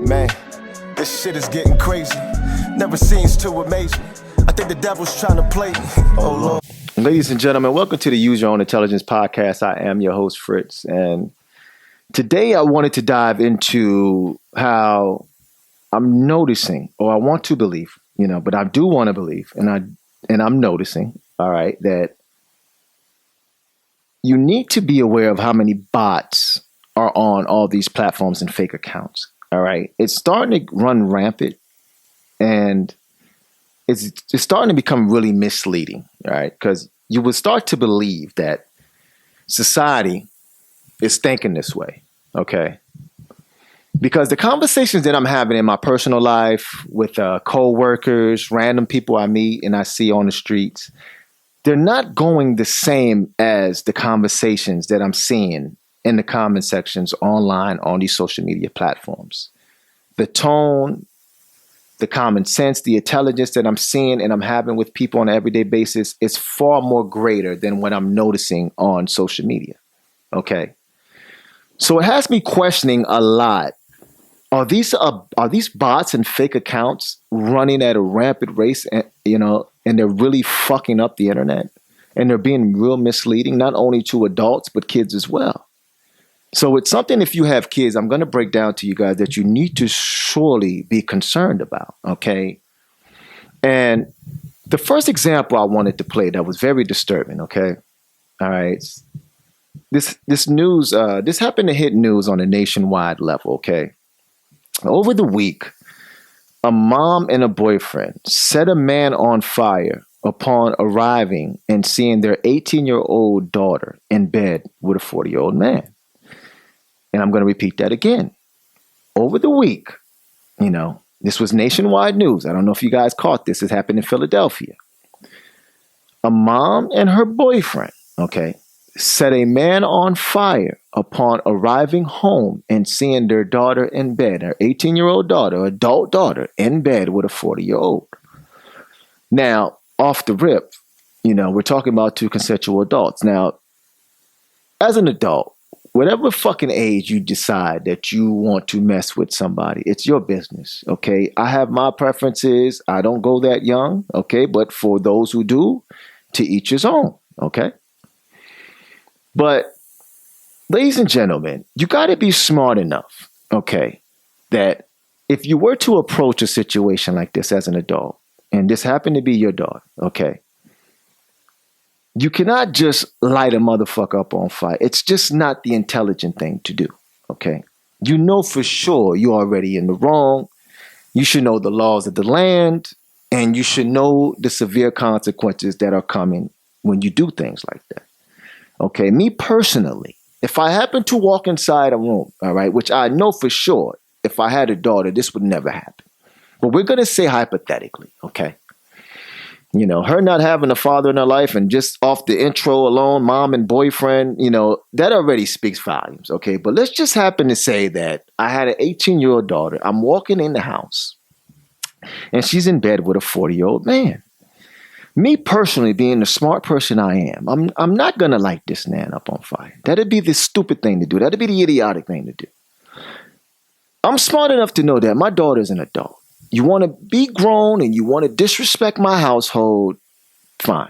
Man, this shit is getting crazy. Never seems to amaze me. I think the devil's trying to play me. Oh, Lord. Ladies and gentlemen, welcome to the Use Your Own Intelligence podcast. I am your host, Fritz. And today I wanted to dive into how I'm noticing, or I want to believe, but I do want to believe, and I'm noticing, all right, that you need to be aware of how many bots are on all these platforms and fake accounts. All right. It's starting to run rampant, and it's starting to become really misleading. All right. Because you would start to believe that society is thinking this way. Okay. Because the conversations that I'm having in my personal life with co-workers, random people I meet and I see on the streets, they're not going the same as the conversations that I'm seeing in the comment sections online on these social media platforms. The tone, the common sense, the intelligence that I'm seeing and I'm having with people on an everyday basis is far more greater than what I'm noticing on social media. Okay. So it has me questioning a lot. Are these bots and fake accounts running at a rampant race, and they're really fucking up the internet, and they're being real misleading, not only to adults, but kids as well. So it's something, if you have kids, I'm going to break down to you guys that you need to surely be concerned about. Okay. And the first example I wanted to play that was very disturbing. Okay. All right. This news, this happened to hit news on a nationwide level. Okay. Over the week, a mom and a boyfriend set a man on fire upon arriving and seeing their 18-year-old daughter in bed with a 40-year-old man. And I'm going to repeat that again. Over the week, this was nationwide news. I don't know if you guys caught this. It happened in Philadelphia. A mom and her boyfriend, set a man on fire upon arriving home and seeing their daughter in bed, her 18-year-old daughter, adult daughter, in bed with a 40-year-old. Now, off the rip, we're talking about two consensual adults. Now, as an adult, whatever fucking age you decide that you want to mess with somebody, it's your business, okay? I have my preferences. I don't go that young, okay? But for those who do, to each his own, okay? But, ladies and gentlemen, you got to be smart enough, okay, that if you were to approach a situation like this as an adult, and this happened to be your daughter, okay, you cannot just light a motherfucker up on fire. It's just not the intelligent thing to do, okay? You know for sure you're already in the wrong. You should know the laws of the land, and you should know the severe consequences that are coming when you do things like that. Okay, me personally, if I happen to walk inside a room, all right, which I know for sure, if I had a daughter, this would never happen. But we're going to say hypothetically, okay? Her not having a father in her life, and just off the intro alone, mom and boyfriend, that already speaks volumes, okay? But let's just happen to say that I had an 18-year-old daughter. I'm walking in the house, and she's in bed with a 40-year-old man. Me personally, being the smart person I am, I'm not going to light this man up on fire. That'd be the stupid thing to do. That'd be the idiotic thing to do. I'm smart enough to know that my daughter's an adult. You want to be grown and you want to disrespect my household, fine.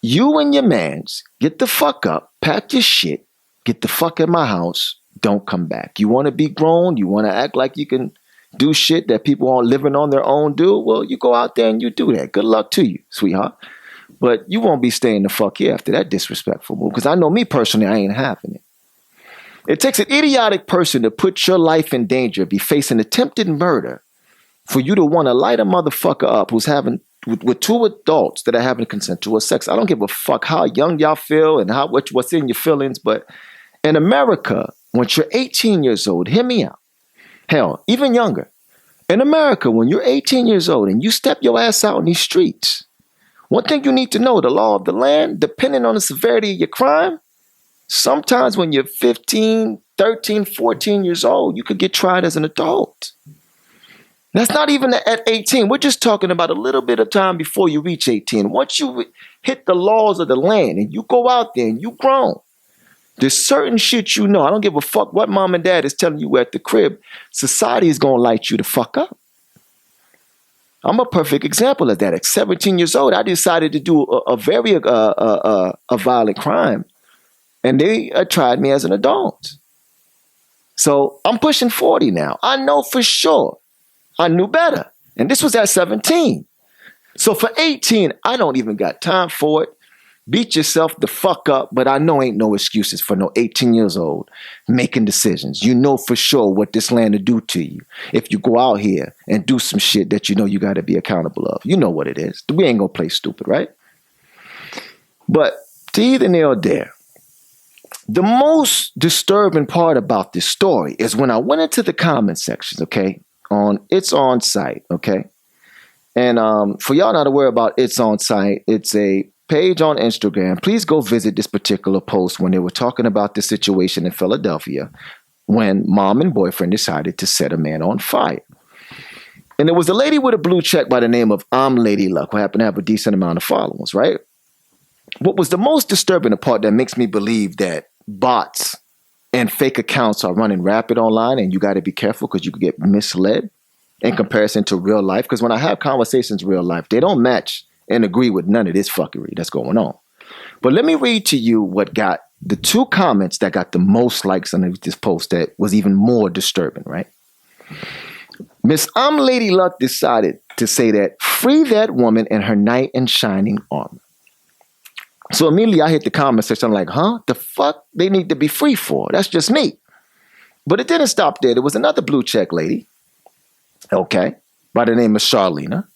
You and your mans, get the fuck up, pack your shit, get the fuck in my house, don't come back. You want to be grown, you want to act like you can do shit that people aren't living on their own do, well, you go out there and you do that. Good luck to you, sweetheart. But you won't be staying the fuck here after that disrespectful move, because I know me personally, I ain't having it. It takes an idiotic person to put your life in danger, be facing attempted murder, for you to want to light a motherfucker up who's having, with two adults that are having consensual sex. I don't give a fuck how young y'all feel and what's in your feelings, but in America, once you're 18 years old, hear me out. Hell, even younger. In America, when you're 18 years old and you step your ass out in these streets, one thing you need to know, the law of the land, depending on the severity of your crime, sometimes when you're 15, 13, 14 years old, you could get tried as an adult. That's not even at 18. We're just talking about a little bit of time before you reach 18. Once you hit the laws of the land and you go out there and you grown, There's certain shit you know. I don't give a fuck what mom and dad is telling you at the crib. Society is going to light you the fuck up. I'm a perfect example of that. At 17 years old, I decided to do a very violent crime. And they tried me as an adult. So I'm pushing 40 now. I know for sure. I knew better. And this was at 17. So for 18, I don't even got time for it. Beat yourself the fuck up, but I know ain't no excuses for no 18 years old making decisions. You know for sure what this land will do to you if you go out here and do some shit that you know you got to be accountable of. You know what it is. We ain't gonna play stupid, right? But to either near or there, the most disturbing part about this story is when I went into the comment sections, okay, on It's On Site, okay? And for y'all not aware about It's On Site, it's a page on Instagram. Please go visit this particular post when they were talking about the situation in Philadelphia when mom and boyfriend decided to set a man on fire. And there was a lady with a blue check by the name of Lady Luck, who happened to have a decent amount of followers, right? What was the most disturbing part that makes me believe that bots and fake accounts are running rapid online and you got to be careful because you could get misled in comparison to real life? Because when I have conversations in real life, they don't match and agree with none of this fuckery that's going on. But let me read to you what got the two comments that got the most likes on this post that was even more disturbing, right? Miss Lady Luck decided to say that free that woman in her knight in shining armor. So immediately I hit the comment section. I'm like, huh? The fuck they need to be free for? That's just me. But it didn't stop there. There was another blue check lady, okay, by the name of Charlena.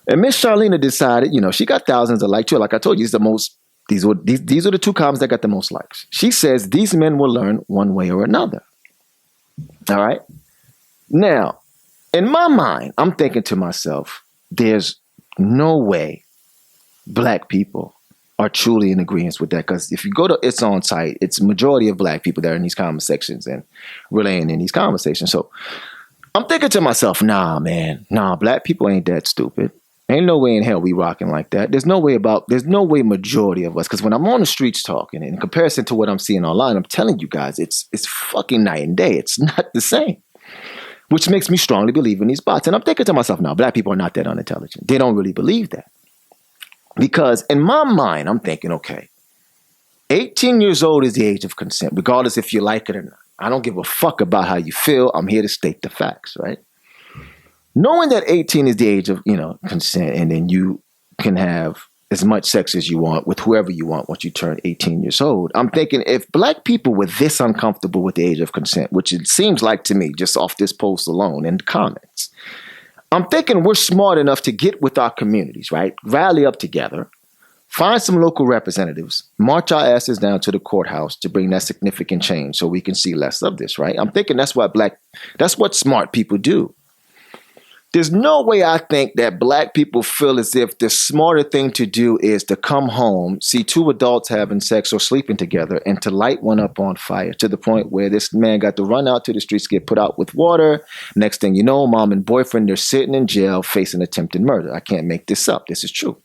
And Miss Charlena decided, you know, she got thousands of likes too. Like I told you, these are the two comments that got the most likes. She says, these men will learn one way or another. All right. Now, in my mind, I'm thinking to myself, there's no way black people are truly in agreement with that. Because if you go to It's On Site, it's majority of black people that are in these comment sections and relaying in these conversations. So I'm thinking to myself, nah, man, black people ain't that stupid. Ain't no way in hell we rocking like that. There's no way majority of us, because when I'm on the streets talking, in comparison to what I'm seeing online, I'm telling you guys, it's fucking night and day. It's not the same. Which makes me strongly believe in these bots. And I'm thinking to myself, now, black people are not that unintelligent. They don't really believe that. Because in my mind, I'm thinking, okay, 18 years old is the age of consent, regardless if you like it or not. I don't give a fuck about how you feel. I'm here to state the facts, right? Knowing that 18 is the age of, consent, and then you can have as much sex as you want with whoever you want once you turn 18 years old. I'm thinking if black people were this uncomfortable with the age of consent, which it seems like to me just off this post alone and the comments, I'm thinking we're smart enough to get with our communities, right? Rally up together, find some local representatives, march our asses down to the courthouse to bring that significant change so we can see less of this, right? I'm thinking that's what smart people do. There's no way I think that black people feel as if the smarter thing to do is to come home, see two adults having sex or sleeping together, and to light one up on fire to the point where this man got to run out to the streets, get put out with water. Next thing you know, mom and boyfriend, they're sitting in jail facing attempted murder. I can't make this up. This is true.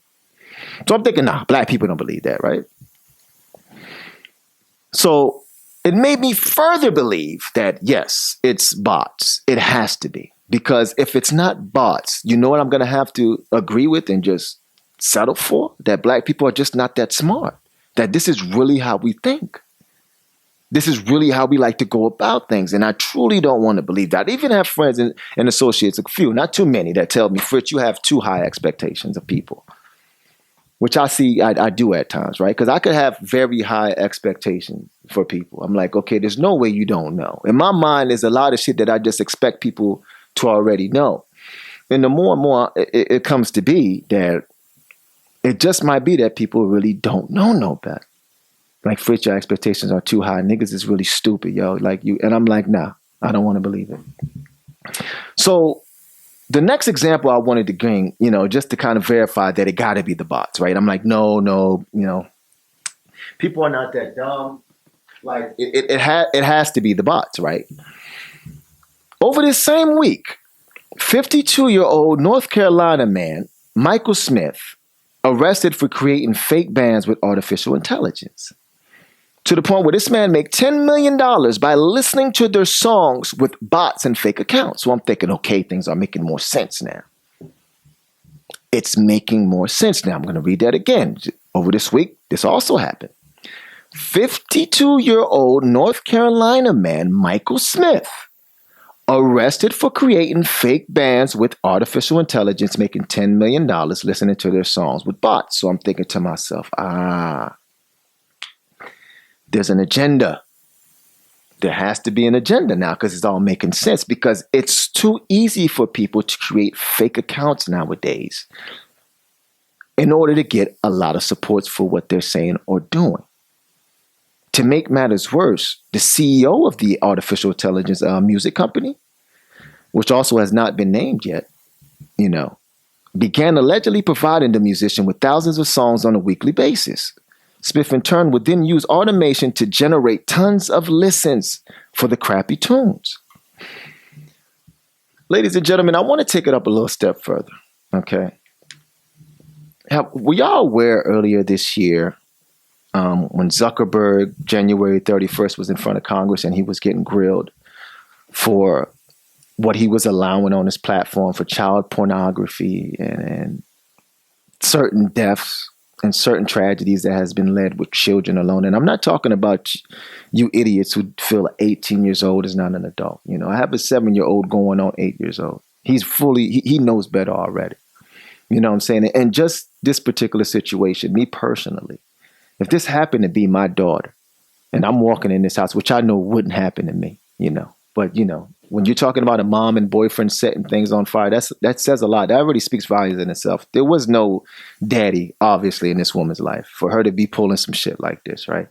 So I'm thinking, black people don't believe that, right? So it made me further believe that, yes, it's bots. It has to be. Because if it's not bots, you know what I'm going to have to agree with and just settle for? That black people are just not that smart. That this is really how we think. This is really how we like to go about things. And I truly don't want to believe that. I even have friends and associates, a few, not too many, that tell me, Fritz, you have too high expectations of people. Which I see, I do at times, right? Because I could have very high expectations for people. I'm like, okay, there's no way you don't know. In my mind, there's a lot of shit that I just expect people to already know. And the more and more it comes to be that it just might be that people really don't know no better. Like, Fritz, your expectations are too high. Niggas is really stupid, yo. Like you, and I'm like, nah, I don't want to believe it. So the next example I wanted to bring, just to kind of verify that it got to be the bots, right? I'm like, no, people are not that dumb. Like it has to be the bots, right? Over this same week, 52-year-old North Carolina man, Michael Smith, arrested for creating fake bands with artificial intelligence. To the point where this man make $10 million by listening to their songs with bots and fake accounts. So I'm thinking, okay, things are making more sense now. It's making more sense now. I'm going to read that again. Over this week, this also happened. 52-year-old North Carolina man, Michael Smith, arrested for creating fake bands with artificial intelligence, making $10 million listening to their songs with bots. So I'm thinking to myself, there's an agenda. There has to be an agenda now because it's all making sense, because it's too easy for people to create fake accounts nowadays in order to get a lot of supports for what they're saying or doing. To make matters worse, the CEO of the artificial intelligence music company, which also has not been named yet, began allegedly providing the musician with thousands of songs on a weekly basis. Smith, in turn, would then use automation to generate tons of listens for the crappy tunes. Ladies and gentlemen, I want to take it up a little step further, okay? Were y'all aware earlier this year when Zuckerberg, January 31st, was in front of Congress and he was getting grilled for what he was allowing on his platform for child pornography and certain deaths and certain tragedies that has been led with children alone? And I'm not talking about you idiots who feel 18 years old is not an adult. I have a 7-year-old going on 8 years old. He knows better already. You know what I'm saying? And just this particular situation, me personally, if this happened to be my daughter and I'm walking in this house, which I know wouldn't happen to me, but when you're talking about a mom and boyfriend setting things on fire, that says a lot. That already speaks volumes in itself. There was no daddy, obviously, in this woman's life for her to be pulling some shit like this, right?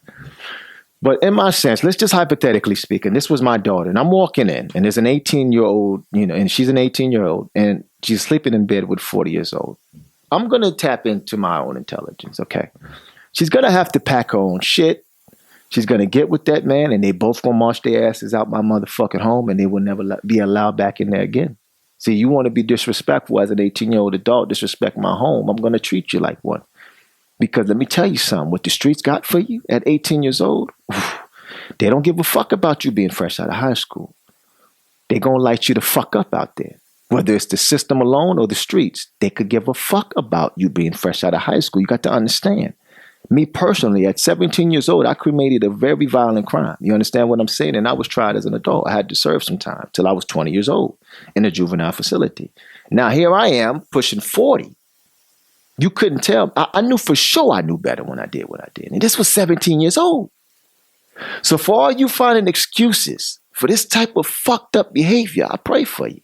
But in my sense, let's just hypothetically speaking, this was my daughter, and I'm walking in, and there's an 18-year-old, and she's an 18-year-old, and she's sleeping in bed with 40 years old. I'm going to tap into my own intelligence, okay? She's going to have to pack her own shit. She's going to get with that man, and they both going to march their asses out my motherfucking home, and they will never be allowed back in there again. See, you want to be disrespectful as an 18-year-old adult, disrespect my home, I'm going to treat you like one. Because let me tell you something, what the streets got for you at 18 years old, they don't give a fuck about you being fresh out of high school. They're going to light you the fuck up out there. Whether it's the system alone or the streets, they could give a fuck about you being fresh out of high school. You got to understand. Me personally, at 17 years old, I committed a very violent crime. You understand what I'm saying? And I was tried as an adult. I had to serve some time till I was 20 years old in a juvenile facility. Now here I am pushing 40. You couldn't tell. I knew for sure I knew better when I did what I did. And this was 17 years old. So for all you finding excuses for this type of fucked up behavior, I pray for you.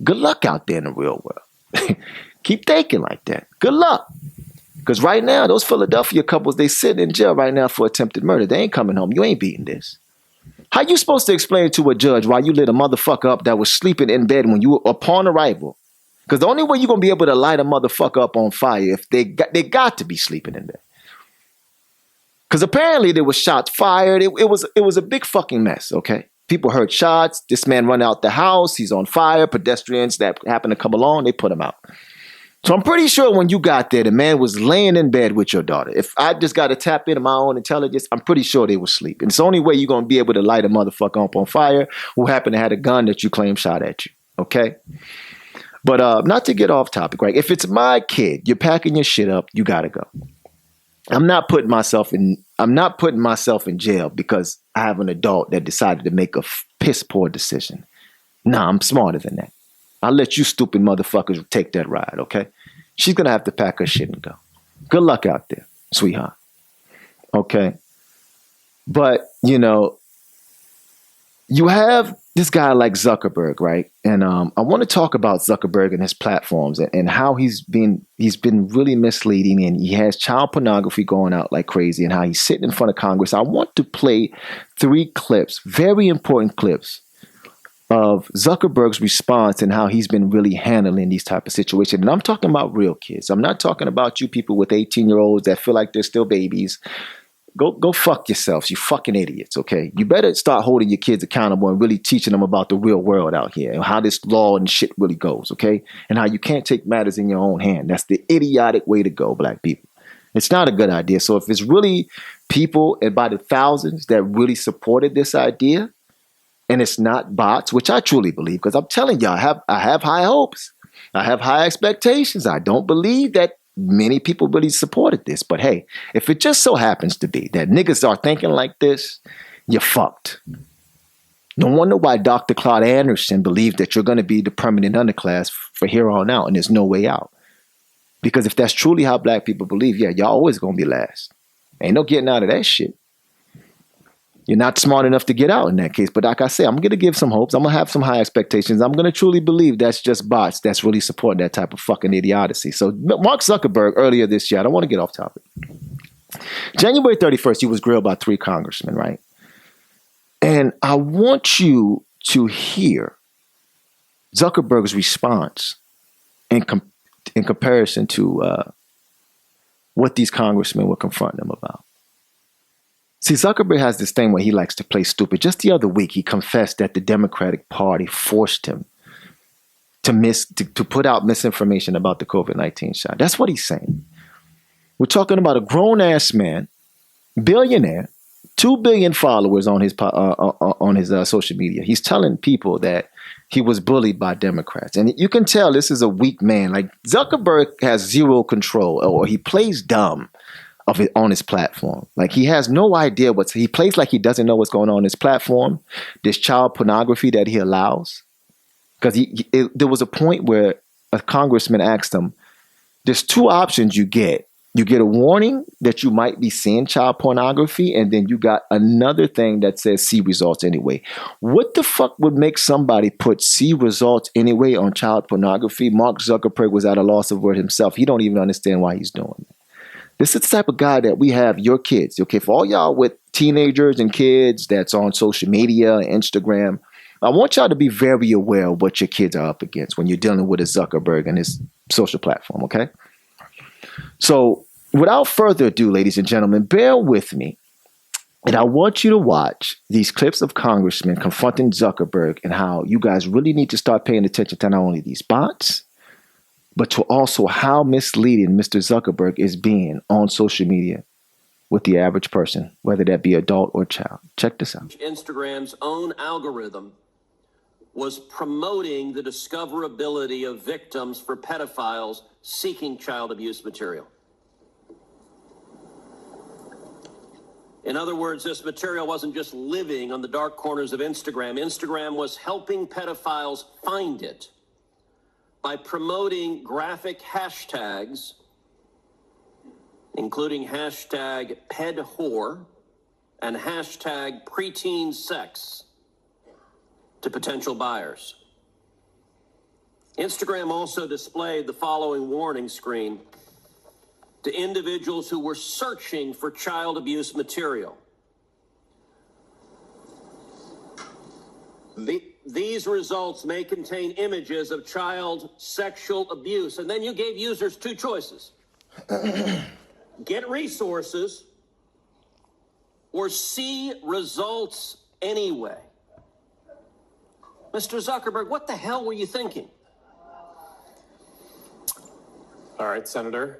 Good luck out there in the real world. Keep thinking like that. Good luck. Because right now, those Philadelphia couples, they sit in jail right now for attempted murder. They ain't coming home. You ain't beating this. How you supposed to explain to a judge why you lit a motherfucker up that was sleeping in bed when you were upon arrival? Because the only way you're going to be able to light a motherfucker up on fire if they got to be sleeping in bed. Because apparently there was shots fired. It was a big fucking mess, okay? People heard shots. This man run out the house. He's on fire. Pedestrians that happened to come along, they put him out. So I'm pretty sure when you got there, the man was laying in bed with your daughter. If I just got to tap into my own intelligence, I'm pretty sure they were asleep. And it's the only way you're going to be able to light a motherfucker up on fire who happened to have a gun that you claim shot at you, okay? But not to get off topic, right? If it's my kid, you're packing your shit up, you got to go. I'm not putting myself in jail because I have an adult that decided to make a piss poor decision. Nah, I'm smarter than that. I'll let you stupid motherfuckers take that ride, okay? She's going to have to pack her shit and go. Good luck out there, sweetheart. Okay? But, you have this guy like Zuckerberg, right? And I want to talk about Zuckerberg and his platforms and how he's been really misleading, and he has child pornography going out like crazy, and how he's sitting in front of Congress. I want to play 3 clips, very important clips, of Zuckerberg's response and how he's been really handling these type of situations. And I'm talking about real kids. I'm not talking about you people with 18-year-olds that feel like they're still babies. Go fuck yourselves, you fucking idiots, okay? You better start holding your kids accountable and really teaching them about the real world out here and how this law and shit really goes, okay? And how you can't take matters in your own hand. That's the idiotic way to go, black people. It's not a good idea. So if it's really people, and by the thousands, that really supported this idea, and it's not bots, which I truly believe, because I'm telling y'all, I have high hopes. I have high expectations. I don't believe that many people really supported this. But hey, if it just so happens to be that niggas are thinking like this, you're fucked. No wonder why Dr. Claude Anderson believed that you're going to be the permanent underclass for here on out, and there's no way out. Because if that's truly how black people believe, yeah, y'all always going to be last. Ain't no getting out of that shit. You're not smart enough to get out in that case. But like I say, I'm going to give some hopes. I'm going to have some high expectations. I'm going to truly believe that's just bots that's really supporting that type of fucking idiocy. So Mark Zuckerberg earlier this year, I don't want to get off topic. January 31st, he was grilled by 3 congressmen, right? And I want you to hear Zuckerberg's response in comparison to what these congressmen were confronting him about. See, Zuckerberg has this thing where he likes to play stupid. Just the other week, he confessed that the Democratic Party forced him to put out misinformation about the COVID-19 shot. That's what he's saying. We're talking about a grown-ass man, billionaire, 2 billion followers on his social media. He's telling people that he was bullied by Democrats. And you can tell this is a weak man. Like, Zuckerberg has zero control, or he plays dumb on his platform. Like, he has no idea he plays like he doesn't know what's going on his platform. This child pornography that he allows. Because there was a point where a congressman asked him, there's 2 options you get. You get a warning that you might be seeing child pornography, and then you got another thing that says see results anyway. What the fuck would make somebody put see results anyway on child pornography? Mark Zuckerberg was at a loss of word himself. He don't even understand why he's doing it. This is the type of guy that we have, your kids. Okay, for all y'all with teenagers and kids that's on social media, Instagram, I want y'all to be very aware of what your kids are up against when you're dealing with a Zuckerberg and his social platform, okay? So without further ado, ladies and gentlemen, bear with me. And I want you to watch these clips of congressmen confronting Zuckerberg and how you guys really need to start paying attention to not only these bots, but to also how misleading Mr. Zuckerberg is being on social media with the average person, whether that be adult or child. Check this out. Instagram's own algorithm was promoting the discoverability of victims for pedophiles seeking child abuse material. In other words, this material wasn't just living on the dark corners of Instagram. Instagram was helping pedophiles find it by promoting graphic hashtags, including hashtag pedwhore and hashtag preteen sex, to potential buyers. Instagram also displayed the following warning screen to individuals who were searching for child abuse material. These results may contain images of child sexual abuse. And then you gave users 2 choices. Get resources or see results anyway. Mr. Zuckerberg, what the hell were you thinking? All right, Senator.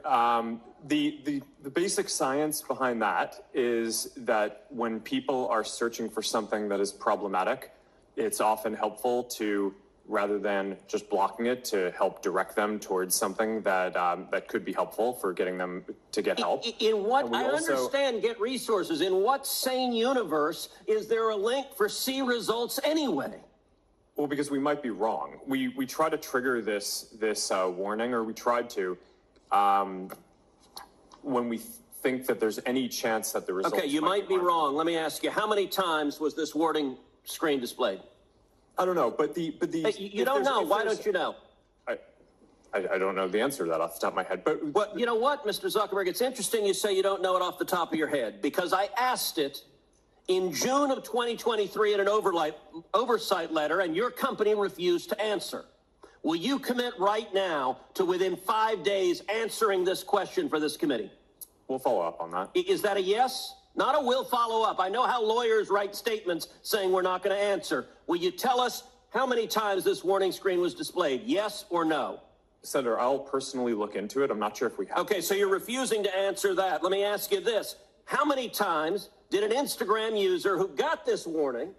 The basic science behind that is that when people are searching for something that is problematic, it's often helpful to, rather than just blocking it, to help direct them towards something that that could be helpful for getting them to get help. In what, I understand get resources. In what sane universe is there a link for see results anyway? Well, because we might be wrong. We try to trigger this warning, or we tried to, when we think that there's any chance that the results. Okay, you might be wrong. Let me ask you, how many times was this warning screen displayed? I don't know, but the you don't know. Why don't you know? I don't know the answer to that off the top of my head. But you know what, Mr. Zuckerberg? It's interesting you say you don't know it off the top of your head, because I asked it in June of 2023 in an oversight letter, and your company refused to answer. Will you commit right now to, within 5 days, answering this question for this committee? We'll follow up on that. Is that a yes? Not a will follow up. I know how lawyers write statements saying we're not going to answer. Will you tell us how many times this warning screen was displayed? Yes or no? Senator, I'll personally look into it. I'm not sure if we have. Okay, so you're refusing to answer that. Let me ask you this. how many times did an Instagram user who got this warning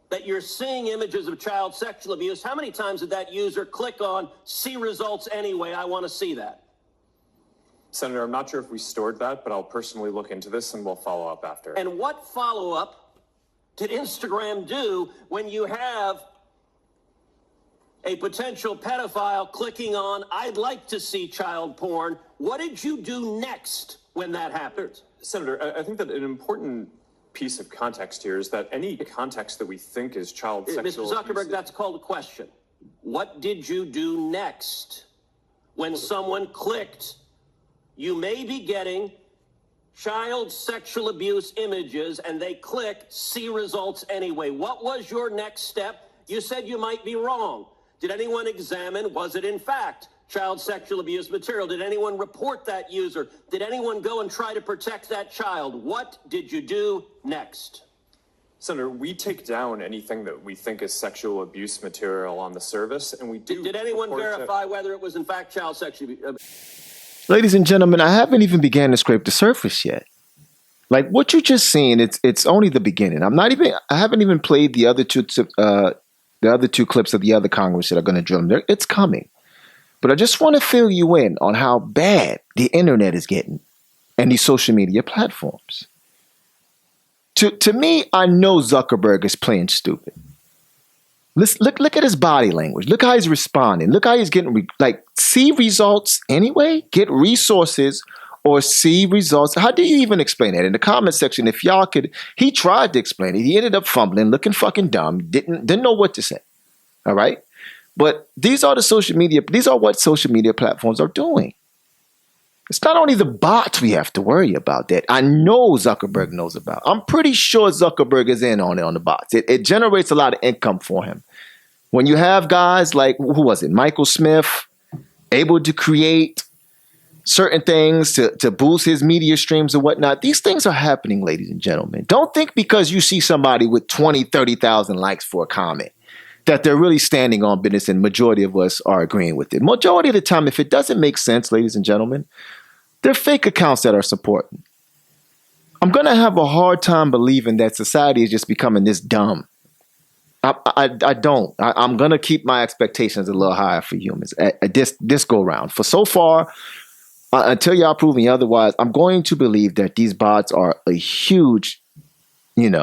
that you're seeing images of child sexual abuse, how many times did that user click on see results anyway, I want to see that? Senator, I'm not sure if we stored that, but I'll personally look into this and we'll follow up after. And what follow-up did Instagram do when you have a potential pedophile clicking on, I'd like to see child porn? What did you do next when that happened? Senator, I think that an important piece of context here is that any context that we think is child sexual Mr. Zuckerberg, abuse, that's called a question. What did you do next when someone clicked, you may be getting child sexual abuse images, and they click see results anyway? What was your next step? You said you might be wrong. Did anyone examine, was it in fact child sexual abuse material? Did anyone report that user? Did anyone go and try to protect that child? What did you do next? Senator, we take down anything that we think is sexual abuse material on the service, and we do. Did anyone report verify whether it was in fact child sexual abuse? Ladies and gentlemen, I haven't even began to scrape the surface yet. Like what you just seen, it's only the beginning. I haven't even played the other two clips of the other Congress that are going to drill them. It's coming. But I just want to fill you in on how bad the internet is getting and these social media platforms. To me, I know Zuckerberg is playing stupid. Look at his body language. Look how he's responding. Look how he's getting, see results anyway? Get resources or see results. How do you even explain that? In the comment section, if y'all could, he tried to explain it. He ended up fumbling, looking fucking dumb, didn't know what to say. All right? But these are what social media platforms are doing. It's not only the bots we have to worry about that I know Zuckerberg knows about. I'm pretty sure Zuckerberg is in on it on the bots. It generates a lot of income for him. When you have guys like, who was it, Michael Smith, able to create certain things to boost his media streams and whatnot, these things are happening, ladies and gentlemen. Don't think because you see somebody with 20, 30,000 likes for a comment that they're really standing on business, and majority of us are agreeing with it. Majority of the time, if it doesn't make sense, ladies and gentlemen, they're fake accounts that are supporting. I'm going to have a hard time believing that society is just becoming this dumb. I don't. I'm going to keep my expectations a little higher for humans at this go round. For so far, until y'all prove me otherwise, I'm going to believe that these bots are a huge, they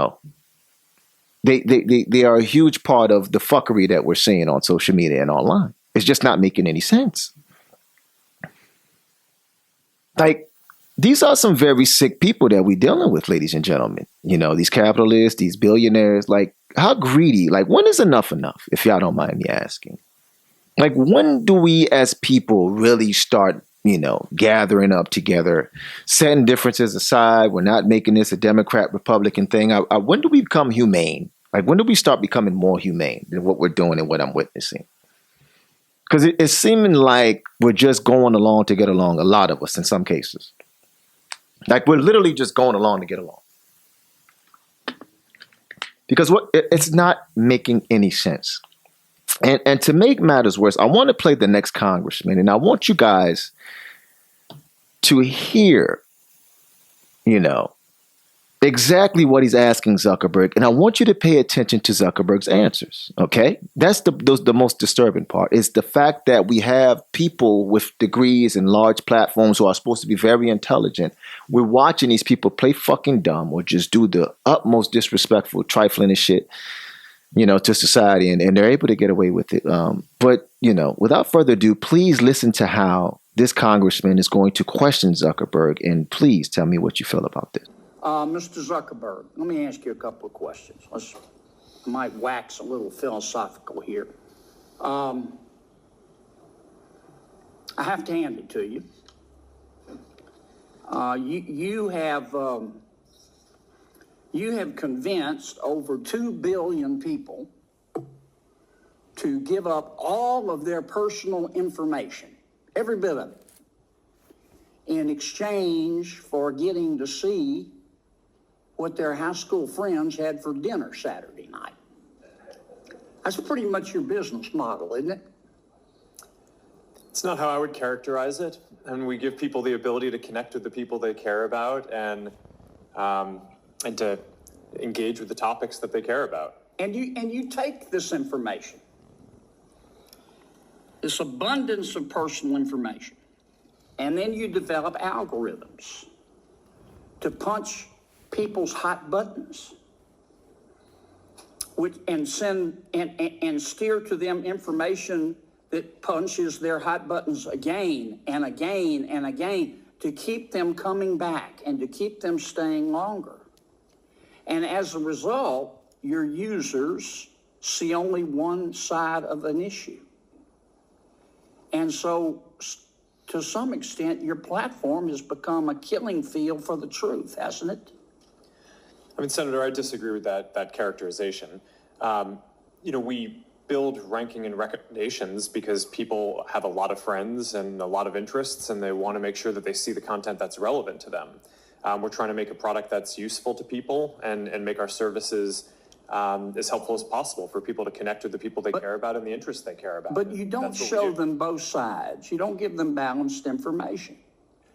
are a huge part of the fuckery that we're seeing on social media and online. It's just not making any sense. These are some very sick people that we're dealing with, ladies and gentlemen. These capitalists, these billionaires, how greedy, when is enough, if y'all don't mind me asking? When do we as people really start, gathering up together, setting differences aside? We're not making this a Democrat-Republican thing. When do we become humane? When do we start becoming more humane than what we're doing and what I'm witnessing? Because it's seeming like we're just going along to get along, a lot of us in some cases. We're literally just going along to get along. Because it's not making any sense. And to make matters worse, I want to play the next congressman, and I want you guys to hear, exactly what he's asking Zuckerberg, and I want you to pay attention to Zuckerberg's answers, okay? That's the most disturbing part, is the fact that we have people with degrees and large platforms who are supposed to be very intelligent. We're watching these people play fucking dumb or just do the utmost disrespectful, trifling and shit, to society, and they're able to get away with it. But without further ado, please listen to how this congressman is going to question Zuckerberg, and please tell me what you feel about this. Mr. Zuckerberg, let me ask you a couple of questions. I might wax a little philosophical here. I have to hand it to you. You have convinced over 2 billion people to give up all of their personal information, every bit of it, in exchange for getting to see what their high school friends had for dinner Saturday night. That's pretty much your business model, isn't it? It's not how I would characterize it. And we give people the ability to connect with the people they care about. And and to engage with the topics that they care about. And you take this information, this abundance of personal information, and then you develop algorithms to punch people's hot buttons, and send and steer to them information that punches their hot buttons again and again and again to keep them coming back and to keep them staying longer. And as a result, your users see only one side of an issue. And so, to some extent, your platform has become a killing field for the truth, hasn't it? I mean, Senator, I disagree with that characterization. We build ranking and recommendations because people have a lot of friends and a lot of interests, and they want to make sure that they see the content that's relevant to them. We're trying to make a product that's useful to people and make our services as helpful as possible for people to connect with the people they care about and the interests they care about. But you don't show them both sides. You don't give them balanced information.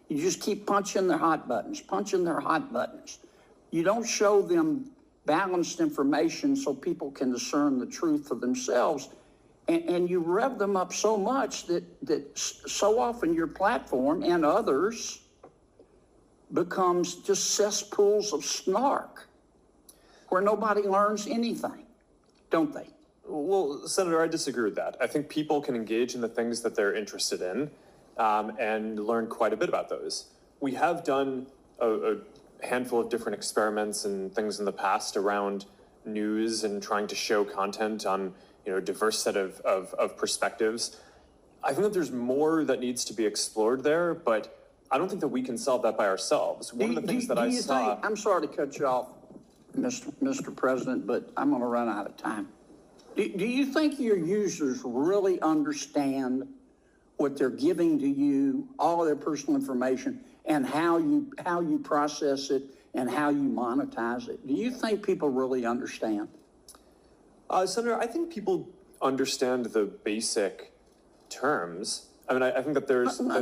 You just keep punching their hot buttons. You don't show them balanced information so people can discern the truth for themselves. And you rev them up so much that so often your platform and others becomes just cesspools of snark where nobody learns anything, don't they? Well, Senator, I disagree with that. I think people can engage in the things that they're interested in and learn quite a bit about those. We have done a handful of different experiments and things in the past around news and trying to show content on a diverse set of perspectives. I think that there's more that needs to be explored there, but I don't think that we can solve that by ourselves. One of the things that I saw... I'm sorry to cut you off, Mr. President, but I'm going to run out of time. Do you think your users really understand what they're giving to you, all of their personal information, and how you process it and how you monetize it? Do you think people really understand? Senator, I think people understand the basic terms. I mean, I think that there's... I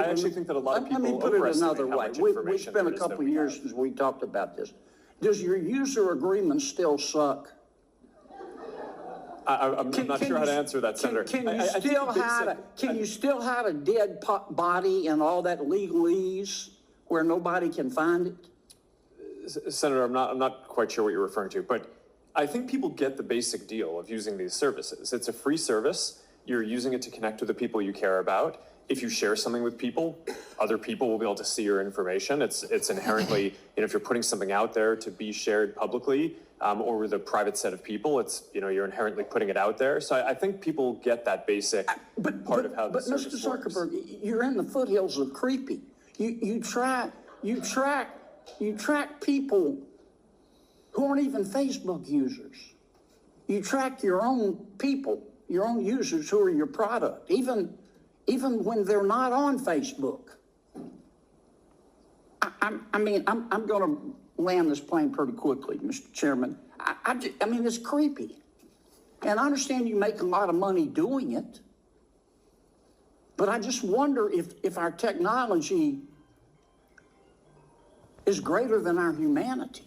actually think that a lot of people overestimate how much information It's been a couple of years since we talked about this. Does your user agreement still suck? I'm not sure how to answer that, Senator. Can you still hide a dead body and all that legalese where nobody can find it? Senator, I'm not quite sure what you're referring to, but I think people get the basic deal of using these services. It's a free service. You're using it to connect with the people you care about. If you share something with people, other people will be able to see your information. It's inherently, if you're putting something out there to be shared publicly, or with a private set of people, it's, you're inherently putting it out there. So I think people get that basic part of how the service works. But Mr. Zuckerberg, you're in the foothills of creepy. You track people who aren't even Facebook users. You track your own people, your own users who are your product, even when they're not on Facebook. I'm going to land this plane pretty quickly, Mr. Chairman. I mean, it's creepy. And I understand you make a lot of money doing it, but I just wonder if our technology is greater than our humanity.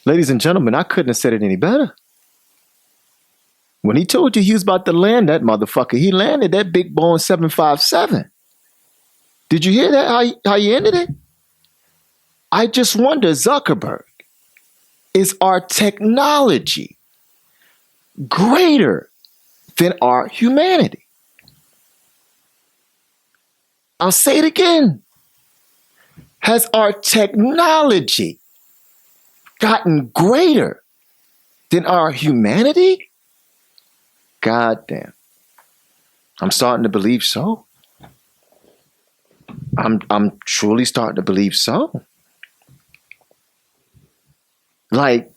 Ladies and gentlemen, I couldn't have said it any better. When he told you he was about to land that motherfucker, he landed that big Boeing 757. Did you hear that? How you ended it? I just wonder, Zuckerberg, is our technology greater than our humanity? I'll say it again. Has our technology gotten greater than our humanity? God damn. I'm starting to believe so. I'm truly starting to believe so. Like,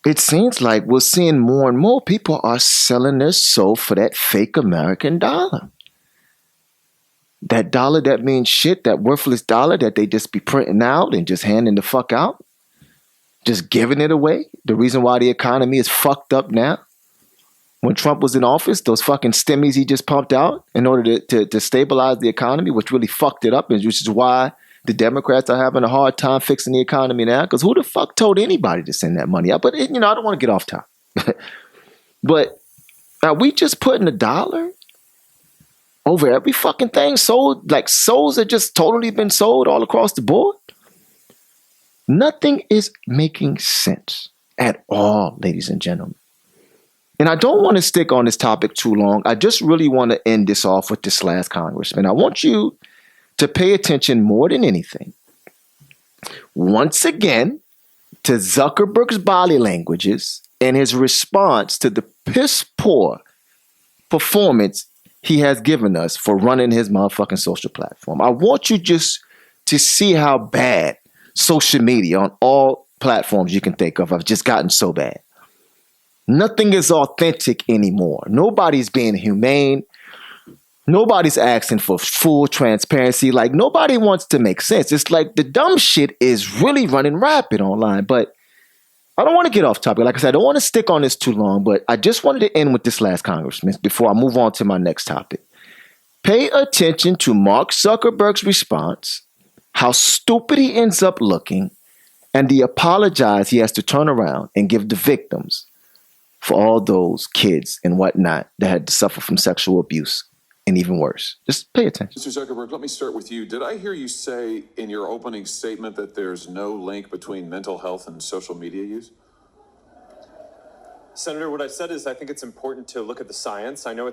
it seems like we're seeing more and more people are selling their soul for that fake American dollar. That dollar that means shit, that worthless dollar that they just be printing out and just handing the fuck out. Just giving it away. The reason why the economy is fucked up now. when Trump was in office, those fucking stimmies he just pumped out in order to stabilize the economy, which really fucked it up, and which is why the Democrats are having a hard time fixing the economy now. Because who the fuck told anybody to send that money out? But I don't want to get off topic. But are we just putting $1 over every fucking thing sold? Like souls that just totally been sold all across the board? Nothing is making sense at all, ladies and gentlemen. And I don't want to stick on this topic too long. I just really want to end this off with this last congressman. I want you to pay attention more than anything, once again, to Zuckerberg's body languages and his response to the piss poor performance he has given us for running his motherfucking social platform. I want you just to see how bad social media on all platforms you can think of have just gotten so bad. Nothing is authentic anymore. Nobody's being humane. Nobody's asking for full transparency. Like, nobody wants to make sense. It's like the dumb shit is really running rapid online. But I don't want to get off topic. Like I said, I don't want to stick on this too long, but I just wanted to end with this last congressman before I move on to my next topic. Pay attention to Mark Zuckerberg's response, how stupid he ends up looking, and the apologize he has to turn around and give the victims for all those kids and whatnot that had to suffer from sexual abuse and even worse. Just pay attention. Mr. Zuckerberg, let me start with you. Did I hear you say in your opening statement that there's no link between mental health and social media use? Senator, what I said is I think it's important to look at the science. I know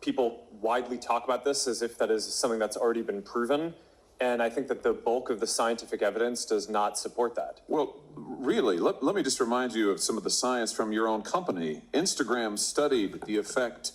people widely talk about this as if that is something that's already been proven. And I think that the bulk of the scientific evidence does not support that. Well, really, let me just remind you of some of the science from your own company. Instagram studied the effect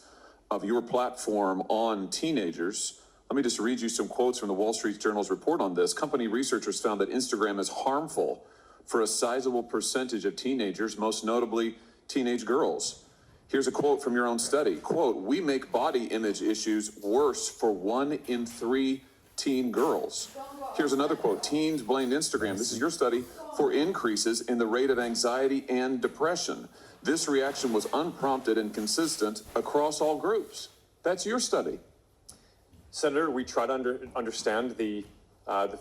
of your platform on teenagers. Let me just read you some quotes from the Wall Street Journal's report on this. Company researchers found that Instagram is harmful for a sizable percentage of teenagers, most notably teenage girls. Here's a quote from your own study. Quote, "We make body image issues worse for 1 in 3 teen girls." Here's another quote. Teens blamed Instagram, this is your study, for increases in the rate of anxiety and depression. This reaction was unprompted and consistent across all groups. That's your study. Senator, we try to understand the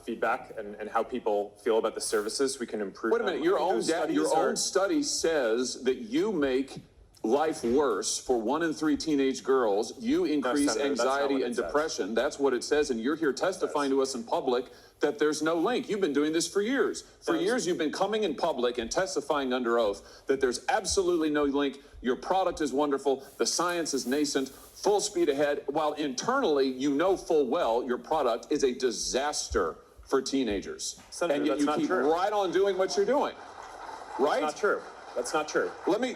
feedback and how people feel about the services. We can improve. Wait a minute, your own study says that you make life worse for 1 in 3 teenage girls. You increase anxiety and depression. That's what it says. And you're here testifying to us in public that there's no link. You've been doing this for years. For years, you've been coming in public and testifying under oath that there's absolutely no link. Your product is wonderful. The science is nascent, full speed ahead, while internally, you know full well your product is a disaster for teenagers. Senator, and yet that's you not keep true. right on doing what you're doing. Right? That's not true. That's not true. Let me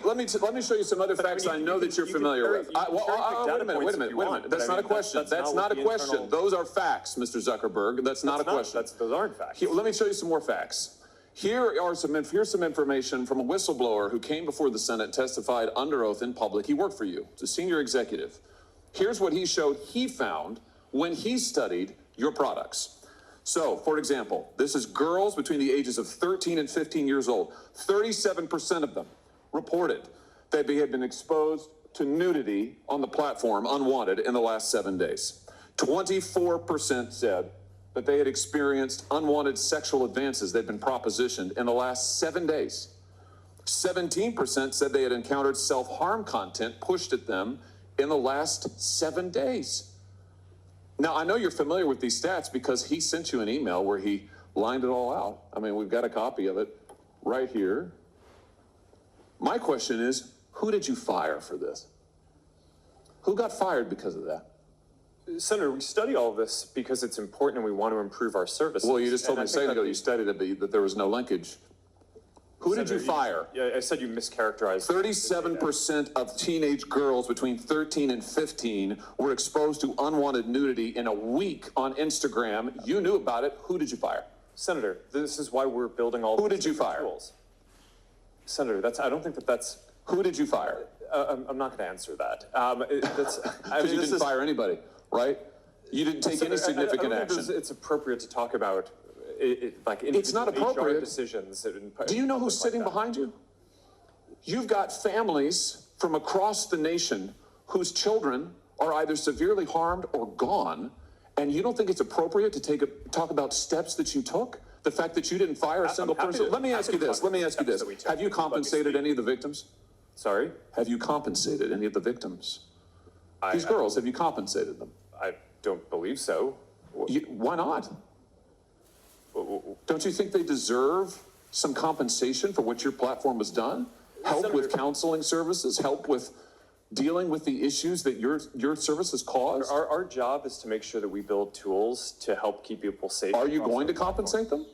show you some other facts I know that you're familiar with. Wait a minute. That's not a question. That's not a question. Those are facts, Mr. Zuckerberg. That's not a question. Those aren't facts. Let me show you some more facts. Here's some information from a whistleblower who came before the Senate and testified under oath in public. He worked for you. It's a senior executive. Here's what he showed he found when he studied your products. So, for example, this is girls between the ages of 13 and 15 years old. 37% of them reported that they had been exposed to nudity on the platform unwanted in the last 7 days. 24% said that they had experienced unwanted sexual advances they'd been propositioned in the last 7 days. 17% said they had encountered self-harm content pushed at them in the last 7 days. Now, I know you're familiar with these stats because he sent you an email where he lined it all out. I mean, we've got a copy of it right here. My question is, who did you fire for this? Who got fired because of that? Senator, we study all of this because it's important and we want to improve our services. Well, you just told me a second ago you studied it, that there was no linkage. Who did you fire? Yeah, I said you mischaracterized. 37% of teenage girls between 13 and 15 were exposed to unwanted nudity in a week on Instagram. You knew about it. Who did you fire? Senator, this is why we're building all. Who did you fire? Tools. Senator, I don't think that's. Who did you fire? I'm not going to answer that. Because you didn't fire anybody, right? You didn't take any significant action. It's appropriate to talk about. It's not appropriate. HR decisions. Do you know who's sitting behind you? You've got families from across the nation whose children are either severely harmed or gone, and you don't think it's appropriate to talk about steps that you took? The fact that you didn't fire a single person? Let me ask you this. Have you compensated any of the victims? Sorry? Have you compensated any of the victims? These girls, have you compensated them? I don't believe so. Why not? Don't you think they deserve some compensation for what your platform has done? Help with counseling services, help with dealing with the issues that your services cause? Our job is to make sure that we build tools to help keep people safe. Are you going to compensate them?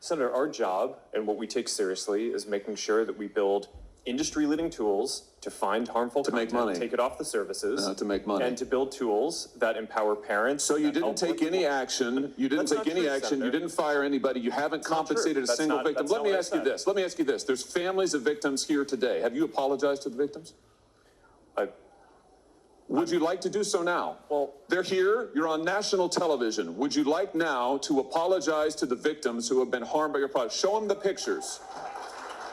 Senator, our job and what we take seriously is making sure that we build industry-leading tools to find harmful To make content, money. take it off the services, To make money. and to build tools that empower parents. So you that didn't help take with- any action. You didn't That's take not any true, action. Senator. You didn't fire anybody. You haven't not compensated true. a That's single not- victim. that's Let not me what I ask you said. this. Let me ask you this. There's families of victims here today. Have you apologized to the victims? Would you like to do so now? Well- they're here. You're on national television. Would you like now to apologize to the victims who have been harmed by your product? Show them the pictures.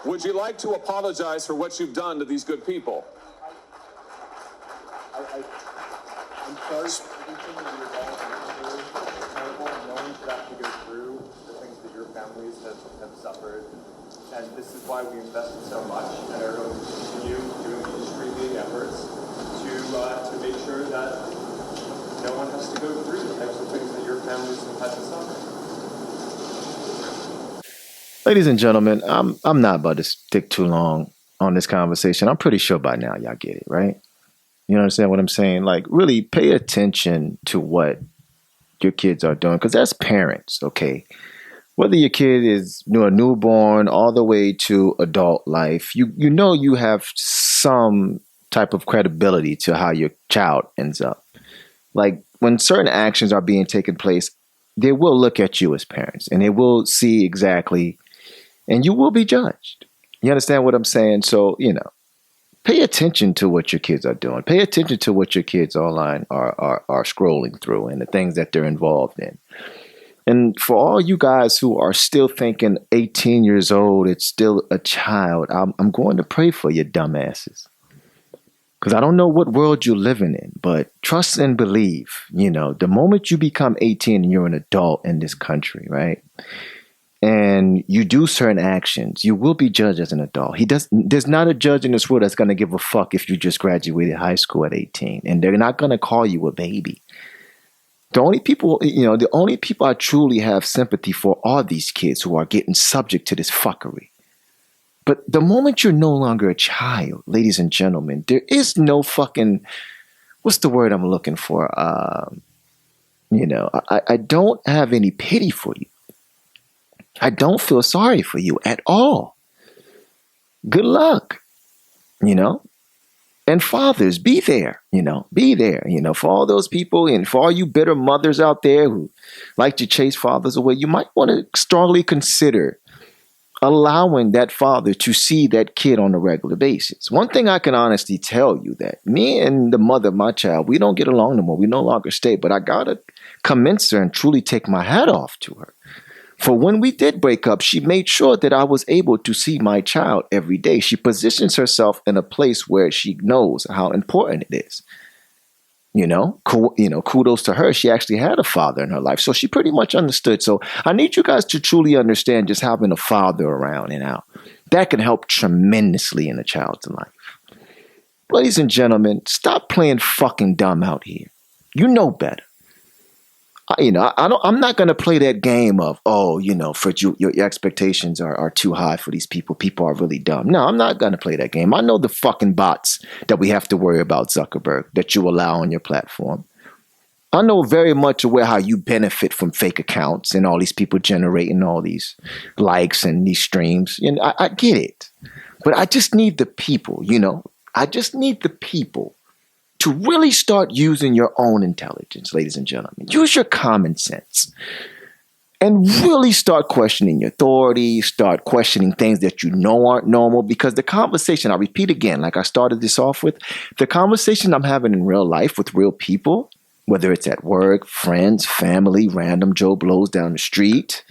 Would you like to apologize for what you've done to these good people? I'm sorry for everything that you're all through. It's terrible. No one should have to go through the things that your families have suffered. And this is why we invested so much and are going to continue doing industry-leading efforts to make sure that no one has to go through the types of things that your families have had to suffer. Ladies and gentlemen, I'm not about to stick too long on this conversation. I'm pretty sure by now y'all get it, right? You understand what I'm saying? Like, really pay attention to what your kids are doing, because as parents, okay, whether your kid is a newborn all the way to adult life, you know you have some type of credibility to how your child ends up. Like, when certain actions are being taken place, they will look at you as parents and they will see exactly, and you will be judged. You understand what I'm saying? So, pay attention to what your kids are doing. Pay attention to what your kids online are scrolling through and the things that they're involved in. And for all you guys who are still thinking 18 years old, it's still a child, I'm going to pray for you dumbasses. Because I don't know what world you're living in, but trust and believe, the moment you become 18 and you're an adult in this country, right? And you do certain actions, you will be judged as an adult. There's not a judge in this world that's going to give a fuck if you just graduated high school at 18. And they're not going to call you a baby. The only people I truly have sympathy for are these kids who are getting subject to this fuckery. But the moment you're no longer a child, ladies and gentlemen, there is no fucking, what's the word I'm looking for? I don't have any pity for you. I don't feel sorry for you at all. Good luck, And fathers, be there, for all those people and for all you bitter mothers out there who like to chase fathers away, you might want to strongly consider allowing that father to see that kid on a regular basis. One thing I can honestly tell you, that me and the mother of my child, we don't get along no more. We no longer stay, but I gotta commend her and truly take my hat off to her. For when we did break up, she made sure that I was able to see my child every day. She positions herself in a place where she knows how important it is. Kudos to her. She actually had a father in her life, so she pretty much understood. So I need you guys to truly understand just having a father around and out. That can help tremendously in a child's life. Ladies and gentlemen, stop playing fucking dumb out here. You know better. I'm not going to play that game of, for your expectations are too high for these people. People are really dumb. No, I'm not going to play that game. I know the fucking bots that we have to worry about, Zuckerberg, that you allow on your platform. I know very much aware how you benefit from fake accounts and all these people generating all these likes and these streams. I get it. But I just need the people, I just need the people to really start using your own intelligence, ladies and gentlemen. Use your common sense and really start questioning your authority, start questioning things that you know aren't normal, because the conversation, I repeat again, like I started this off with, the conversation I'm having in real life with real people, whether it's at work, friends, family, random Joe Blows down the street,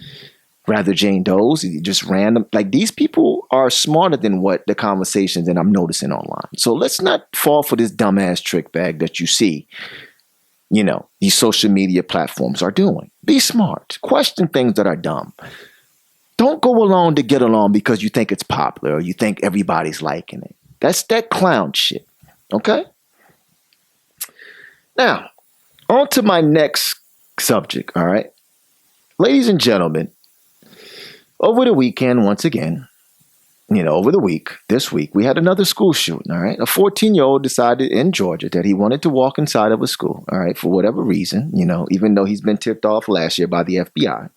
rather Jane Doe's, just random. Like, these people are smarter than what the conversations that I'm noticing online. So let's not fall for this dumbass trick bag that you see, these social media platforms are doing. Be smart. Question things that are dumb. Don't go along to get along because you think it's popular or you think everybody's liking it. That's that clown shit. Okay? Now, on to my next subject, all right? Ladies and gentlemen, over the weekend, once again, this week, we had another school shooting, all right? A 14-year-old decided in Georgia that he wanted to walk inside of a school, all right, for whatever reason, even though he's been tipped off last year by the FBI.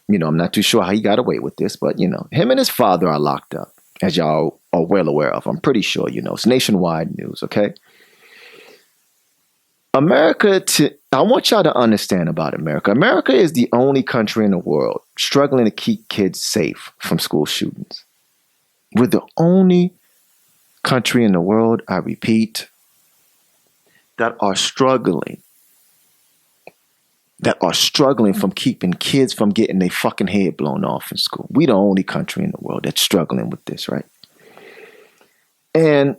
I'm not too sure how he got away with this, but, him and his father are locked up, as y'all are well aware of. I'm pretty sure, it's nationwide news, okay? I want y'all to understand about America. America is the only country in the world struggling to keep kids safe from school shootings. We're the only country in the world, I repeat, that are struggling from keeping kids from getting their fucking head blown off in school. We the only country in the world that's struggling with this, right? And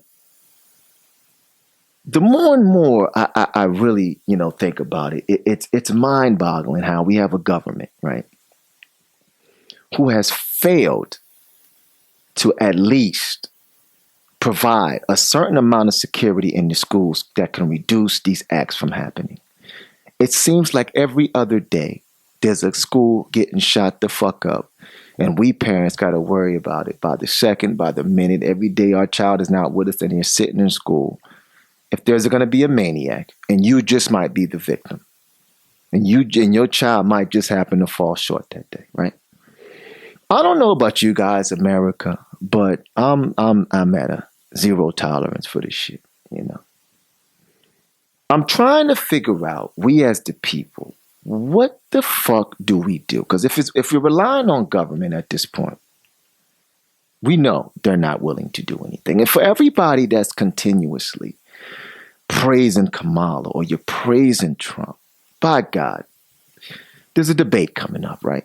the more and more I really, think about it, it's mind-boggling how we have a government, right, who has failed to at least provide a certain amount of security in the schools that can reduce these acts from happening. It seems like every other day there's a school getting shot the fuck up, and we parents got to worry about it by the second, by the minute. Every day our child is not with us and they're sitting in school. If there's going to be a maniac, and you just might be the victim, and your child might just happen to fall short that day, right? I don't know about you guys, America, but I'm at a zero tolerance for this shit, I'm trying to figure out, we as the people, what the fuck do we do? Because if you're relying on government at this point, we know they're not willing to do anything. And for everybody that's continuously praising Kamala or you're praising Trump, by God, there's a debate coming up, right?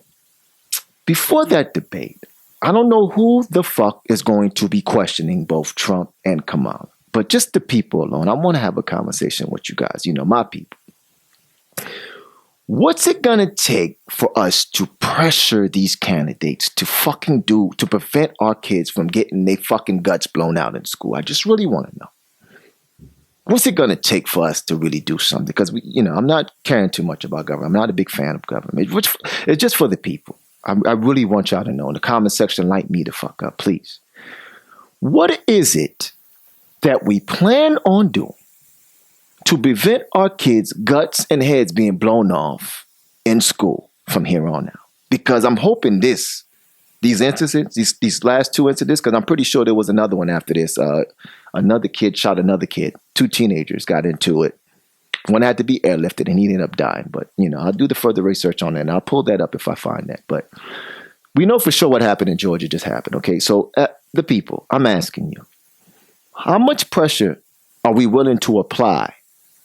Before that debate, I don't know who the fuck is going to be questioning both Trump and Kamala, but just the people alone. I want to have a conversation with you guys, my people. What's it going to take for us to pressure these candidates to prevent our kids from getting their fucking guts blown out in school? I just really want to know. What's it going to take for us to really do something? Because, I'm not caring too much about government. I'm not a big fan of government. It's just for the people. I really want y'all to know. In the comment section, light me the fuck up, please. What is it that we plan on doing to prevent our kids' guts and heads being blown off in school from here on out? Because I'm hoping these incidents, these last two incidents, because I'm pretty sure there was another one after this. Another kid shot another kid. 2 teenagers got into it. One had to be airlifted and he ended up dying. But, I'll do the further research on that and I'll pull that up if I find that. But we know for sure what happened in Georgia just happened. Okay, so the people, I'm asking you, how much pressure are we willing to apply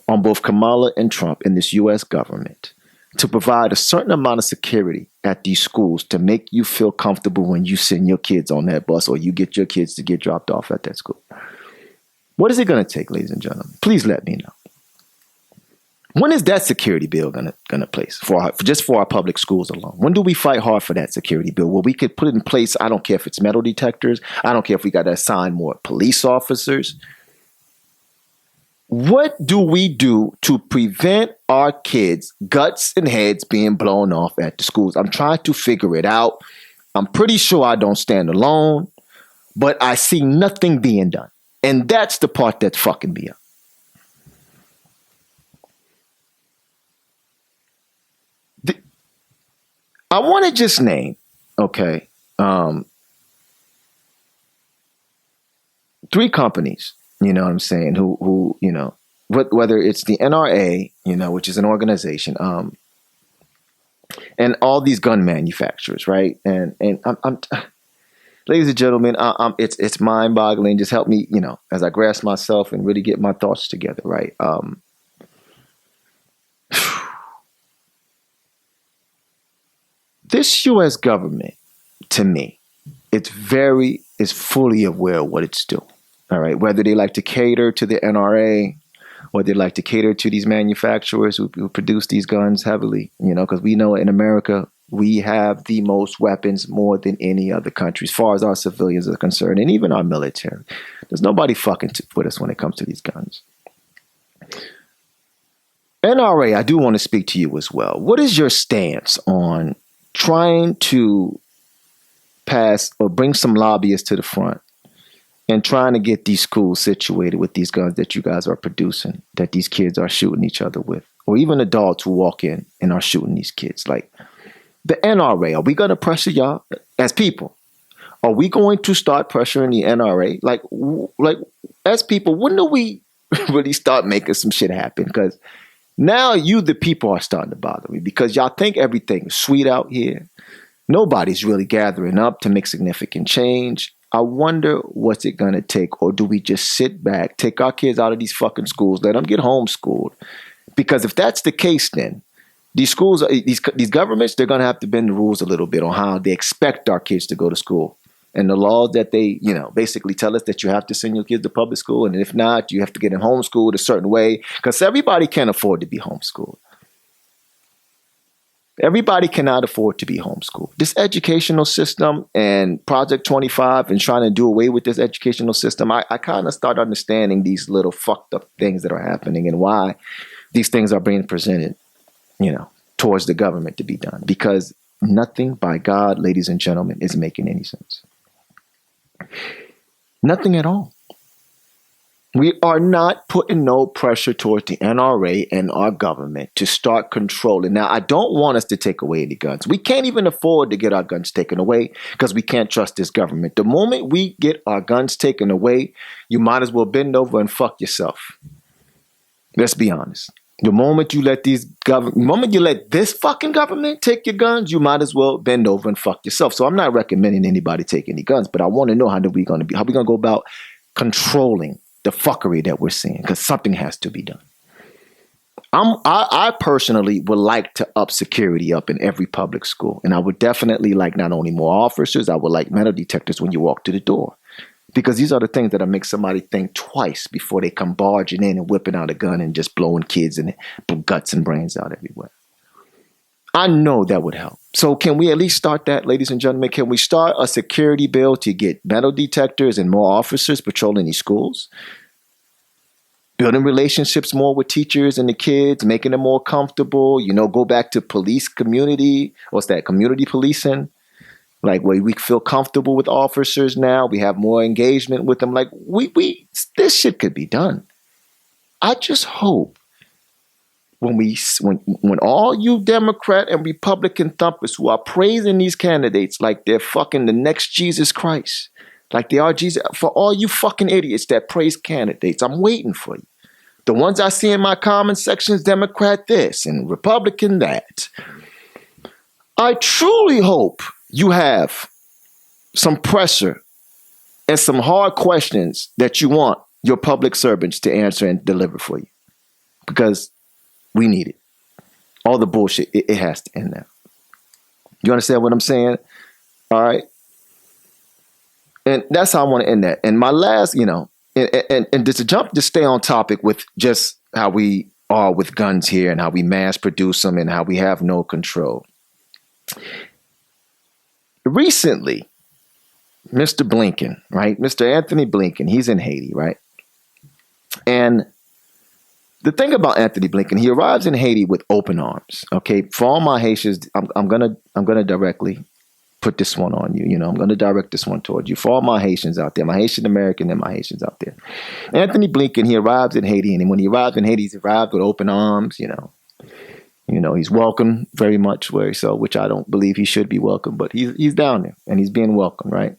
on both Kamala and Trump in this U.S. government to provide a certain amount of security at these schools to make you feel comfortable when you send your kids on that bus or you get your kids to get dropped off at that school? What is it going to take, ladies and gentlemen? Please let me know. When is that security bill gonna place for our public schools alone? When do we fight hard for that security bill where we could put it in place? I don't care if it's metal detectors. I don't care if we got to assign more police officers. What do we do to prevent our kids' guts and heads being blown off at the schools? I'm trying to figure it out. I'm pretty sure I don't stand alone, but I see nothing being done. And that's the part that's fucking me up. I want to just name, 3 companies, you know what I'm saying, who whether it's the NRA, which is an organization, and all these gun manufacturers, right? And I'm ladies and gentlemen, it's mind-boggling. Just help me, as I grasp myself and really get my thoughts together, right? this U.S. government, to me, is fully aware of what it's doing. All right, whether they like to cater to the NRA, or they like to cater to these manufacturers who produce these guns heavily, because we know in America we have the most weapons more than any other country as far as our civilians are concerned, and even our military. There's nobody fucking with us when it comes to these guns. NRA, I do want to speak to you as well. What is your stance on trying to pass or bring some lobbyists to the front and trying to get these schools situated with these guns that you guys are producing, that these kids are shooting each other with, or even adults who walk in and are shooting these kids? Like the NRA, are we going to pressure y'all as people? Are we going to start pressuring the NRA? Like as people, when do we really start making some shit happen? Because now you, the people, are starting to bother me because y'all think everything is sweet out here. Nobody's really gathering up to make significant change. I wonder what's it going to take, or do we just sit back, take our kids out of these fucking schools, let them get homeschooled? Because if that's the case, then these schools, these governments, they're going to have to bend the rules a little bit on how they expect our kids to go to school. And the laws that they, basically tell us that you have to send your kids to public school. And if not, you have to get them homeschooled a certain way, because everybody can't afford to be homeschooled. Everybody cannot afford to be homeschooled. This educational system and Project 25 and trying to do away with this educational system, I kind of start understanding these little fucked up things that are happening and why these things are being presented, towards the government to be done. Because nothing, by God, ladies and gentlemen, is making any sense. Nothing at all. We are not putting no pressure towards the NRA and our government to start controlling. Now, I don't want us to take away any guns. We can't even afford to get our guns taken away because we can't trust this government. The moment we get our guns taken away, you might as well bend over and fuck yourself. Let's be honest. The moment you let this fucking government take your guns, you might as well bend over and fuck yourself. So I'm not recommending anybody take any guns, but I want to know how we going to go about controlling the fuckery that we're seeing, because something has to be done. I personally would like to up security up in every public school, and I would definitely like not only more officers, I would like metal detectors when you walk to the door. Because these are the things that'll make somebody think twice before they come barging in and whipping out a gun and just blowing kids and guts and brains out everywhere. I know that would help. So can we at least start that, ladies and gentlemen? Can we start a security bill to get metal detectors and more officers patrolling these schools? Building relationships more with teachers and the kids, making them more comfortable, go back to police community. What's that? Community policing. Like where we feel comfortable with officers now. We have more engagement with them. Like this shit could be done. I just hope when all you Democrat and Republican thumpers who are praising these candidates like they're fucking the next Jesus Christ, like they are Jesus, for all you fucking idiots that praise candidates, I'm waiting for you. The ones I see in my comment sections, Democrat this and Republican that. I truly hope you have some pressure and some hard questions that you want your public servants to answer and deliver for you. Because we need it. All the bullshit, it has to end now. You understand what I'm saying? All right. And that's how I want to end that. And my last, and just stay on topic with just how we are with guns here and how we mass produce them and how we have no control. Recently, Mr. Blinken, right? Mr. Anthony Blinken, he's in Haiti, right? And the thing about Anthony Blinken, he arrives in Haiti with open arms. Okay, for all my Haitians, I'm gonna directly put this one on you. I'm gonna direct this one toward you. For all my Haitians out there, my Haitian American and my Haitians out there, Anthony Blinken, he arrives in Haiti, and when he arrived in Haiti, he's arrived with open arms. He's welcome very much, which I don't believe he should be welcome, but he's down there and he's being welcomed, right?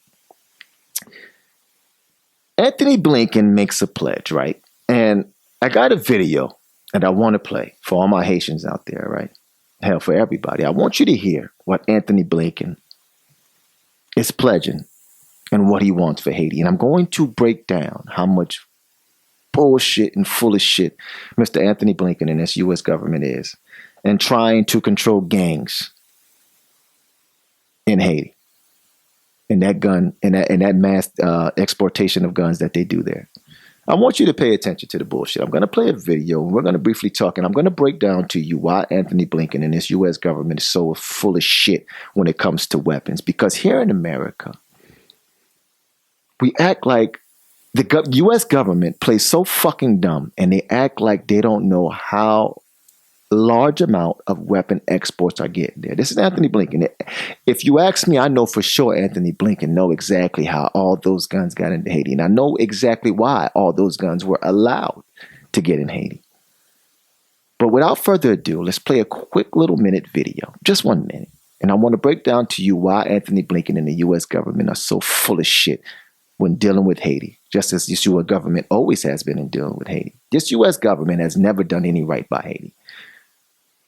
Anthony Blinken makes a pledge, right? And I got a video that I want to play for all my Haitians out there, right? Hell, for everybody. I want you to hear what Anthony Blinken is pledging and what he wants for Haiti. And I'm going to break down how much bullshit and full of shit Mr. Anthony Blinken and this U.S. government is, and trying to control gangs in Haiti. And that gun and that mass exportation of guns that they do there. I want you to pay attention to the bullshit. I'm going to play a video and we're going to briefly talk and I'm going to break down to you why Anthony Blinken and this U.S. government is so full of shit when it comes to weapons. Because here in America, we act like the U.S. government plays so fucking dumb and they act like they don't know how large amount of weapon exports are getting there. This is Anthony Blinken. If you ask me, I know for sure Anthony Blinken know exactly how all those guns got into Haiti. And I know exactly why all those guns were allowed to get in Haiti. But without further ado, let's play a quick little minute video, just 1 minute. And I want to break down to you why Anthony Blinken and the U.S. government are so full of shit when dealing with Haiti, just as this U.S. government always has been in dealing with Haiti. This U.S. government has never done any right by Haiti.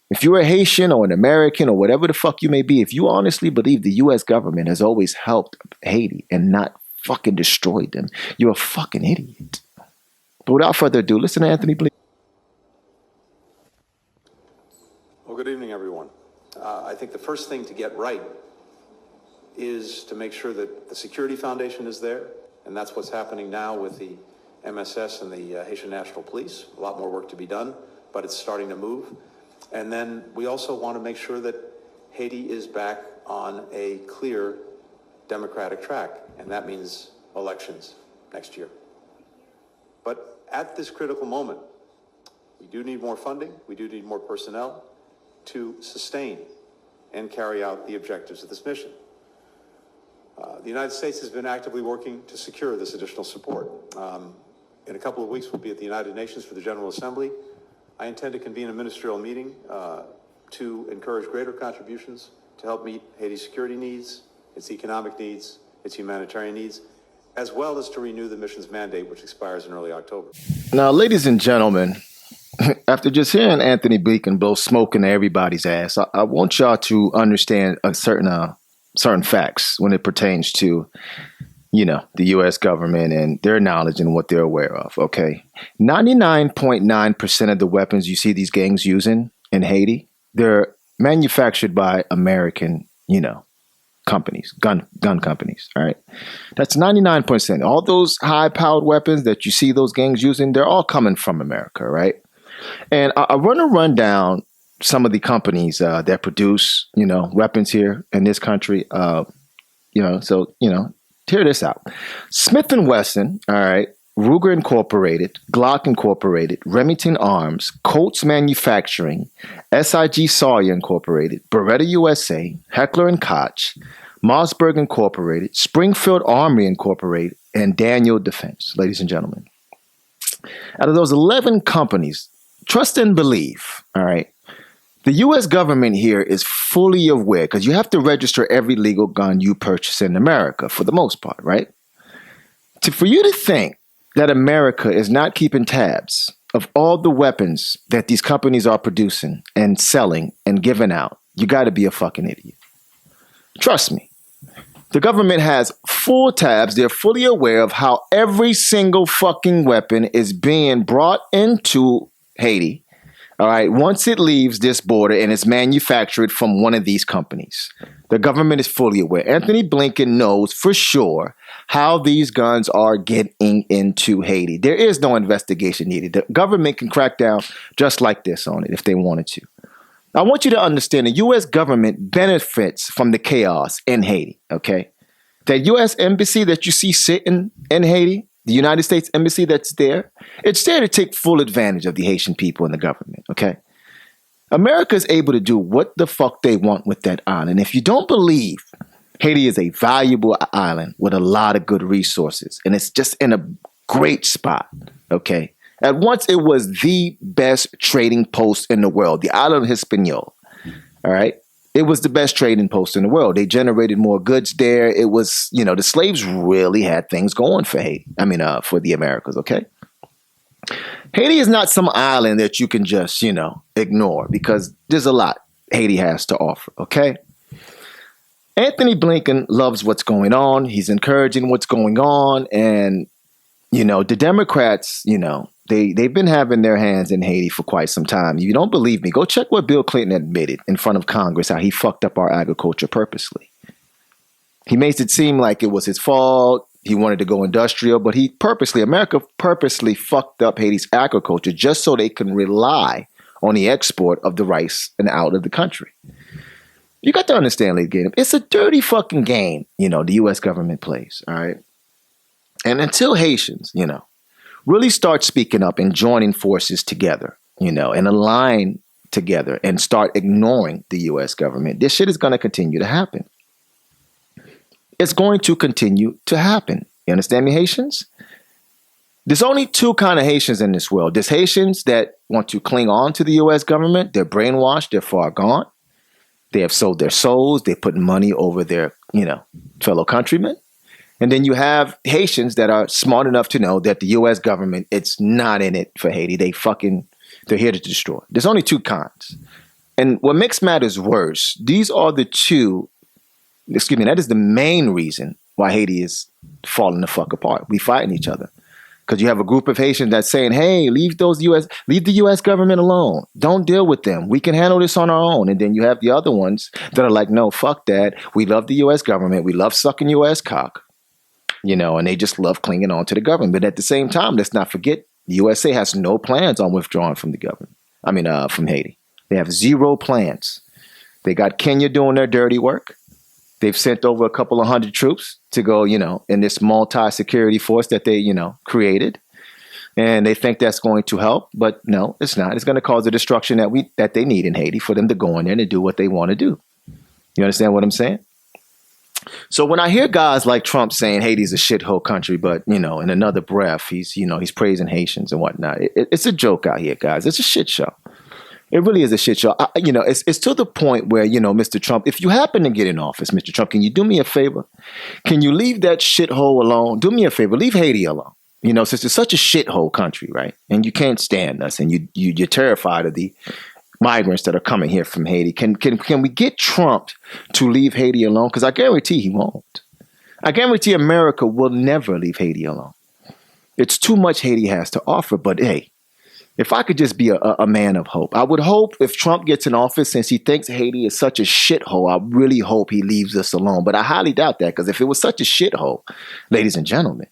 If you're a Haitian or an American or whatever the fuck you may be, if you honestly believe the U.S. government has always helped Haiti and not fucking destroyed them, you're a fucking idiot. But without further ado, listen to Anthony Blinken. Well, good evening, everyone. I think the first thing to get right is to make sure that the security foundation is there, and that's what's happening now with the MSS and the Haitian National Police. A lot more work to be done, but it's starting to move. And then we also want to make sure that Haiti is back on a clear democratic track, and that means elections next year. But at this critical moment, we do need more funding, we do need more personnel to sustain and carry out the objectives of this mission. The United States has been actively working to secure this additional support. In a couple of weeks, we'll be at the United Nations for the General Assembly. I intend to convene a ministerial meeting to encourage greater contributions to help meet Haiti's security needs, its economic needs, its humanitarian needs, as well as to renew the mission's mandate, which expires in early October. Now, ladies and gentlemen, after just hearing Anthony Blinken blow smoke into everybody's ass, I want y'all to understand a certain facts when it pertains to, you know, the U.S. government and their knowledge and what they're aware of, okay? 99.9% of the weapons you see these gangs using in Haiti, they're manufactured by American, you know, companies, gun companies, all right? That's 99%. All those high-powered weapons that you see those gangs using, they're all coming from America, right? And I want to run down some of the companies that produce, you know, weapons here in this country, hear this out. Smith & Wesson, all right, Ruger Incorporated, Glock Incorporated, Remington Arms, Coates Manufacturing, SIG Sawyer Incorporated, Beretta USA, Heckler & Koch, Mossberg Incorporated, Springfield Armory Incorporated, and Daniel Defense, ladies and gentlemen. Out of those 11 companies, trust and believe, all right, the U.S. government here is fully aware because you have to register every legal gun you purchase in America for the most part, right? For you to think that America is not keeping tabs of all the weapons that these companies are producing and selling and giving out, you got to be a fucking idiot. Trust me. The government has full tabs. They're fully aware of how every single fucking weapon is being brought into Haiti. All right, once it leaves this border and it's manufactured from one of these companies, the government is fully aware. Anthony Blinken knows for sure how these guns are getting into Haiti. There is no investigation needed. The government can crack down just like this on it if they wanted to. I want you to understand the U.S. government benefits from the chaos in Haiti, okay? That U.S. embassy that you see sitting in Haiti, the United States embassy that's there, it's there to take full advantage of the Haitian people and the government, okay? America is able to do what the fuck they want with that island. If you don't believe Haiti is a valuable island with a lot of good resources, and it's just in a great spot, okay? At once, it was the best trading post in the world, the island of Hispaniola, all right? It was the best trading post in the world. They generated more goods there. It was, you know, the slaves really had things going for Haiti. For the Americas, okay? Haiti is not some island that you can just, you know, ignore because there's a lot Haiti has to offer, okay? Anthony Blinken loves what's going on. He's encouraging what's going on. And, you know, the Democrats, you know, they've been having their hands in Haiti for quite some time. If you don't believe me, go check what Bill Clinton admitted in front of Congress, how he fucked up our agriculture purposely. He makes it seem like it was his fault. He wanted to go industrial, but America purposely fucked up Haiti's agriculture just so they can rely on the export of the rice and out of the country. You got to understand, ladies and gentlemen, it's a dirty fucking game, the U.S. government plays, all right? And until Haitians, really start speaking up and joining forces together, and align together and start ignoring the U.S. government, this shit is going to continue to happen. It's going to continue to happen. You understand me, Haitians? There's only two kind of Haitians in this world. There's Haitians that want to cling on to the U.S. government. They're brainwashed. They're far gone. They have sold their souls. They put money over their, fellow countrymen. And then you have Haitians that are smart enough to know that the U.S. government, it's not in it for Haiti. They're here to destroy. There's only two kinds. And what makes matters worse, these are the two, that is the main reason why Haiti is falling the fuck apart. We fighting each other. Because you have a group of Haitians that's saying, hey, leave the U.S. government alone. Don't deal with them. We can handle this on our own. And then you have the other ones that are like, no, fuck that. We love the U.S. government. We love sucking U.S. cock. And they just love clinging on to the government. But at the same time, let's not forget, the USA has no plans on withdrawing from the government. From Haiti. They have zero plans. They got Kenya doing their dirty work. They've sent over a couple of hundred troops to go, in this multi-security force that they, created. And they think that's going to help. But no, it's not. It's going to cause the destruction that they need in Haiti for them to go in there and do what they want to do. You understand what I'm saying? So when I hear guys like Trump saying Haiti's a shithole country, but, in another breath, he's praising Haitians and whatnot. It's a joke out here, guys. It's a shit show. It really is a shit show. It's to the point where, Mr. Trump, if you happen to get in office, Mr. Trump, can you do me a favor? Can you leave that shithole alone? Do me a favor. Leave Haiti alone. Since it's such a shithole country, right? And you can't stand us and you're terrified of the migrants that are coming here from Haiti. Can we get Trump to leave Haiti alone? Because I guarantee he won't. I guarantee America will never leave Haiti alone. It's too much Haiti has to offer. But hey, if I could just be a man of hope, I would hope if Trump gets in office, since he thinks Haiti is such a shithole, I really hope he leaves us alone. But I highly doubt that, because if it was such a shithole, ladies and gentlemen,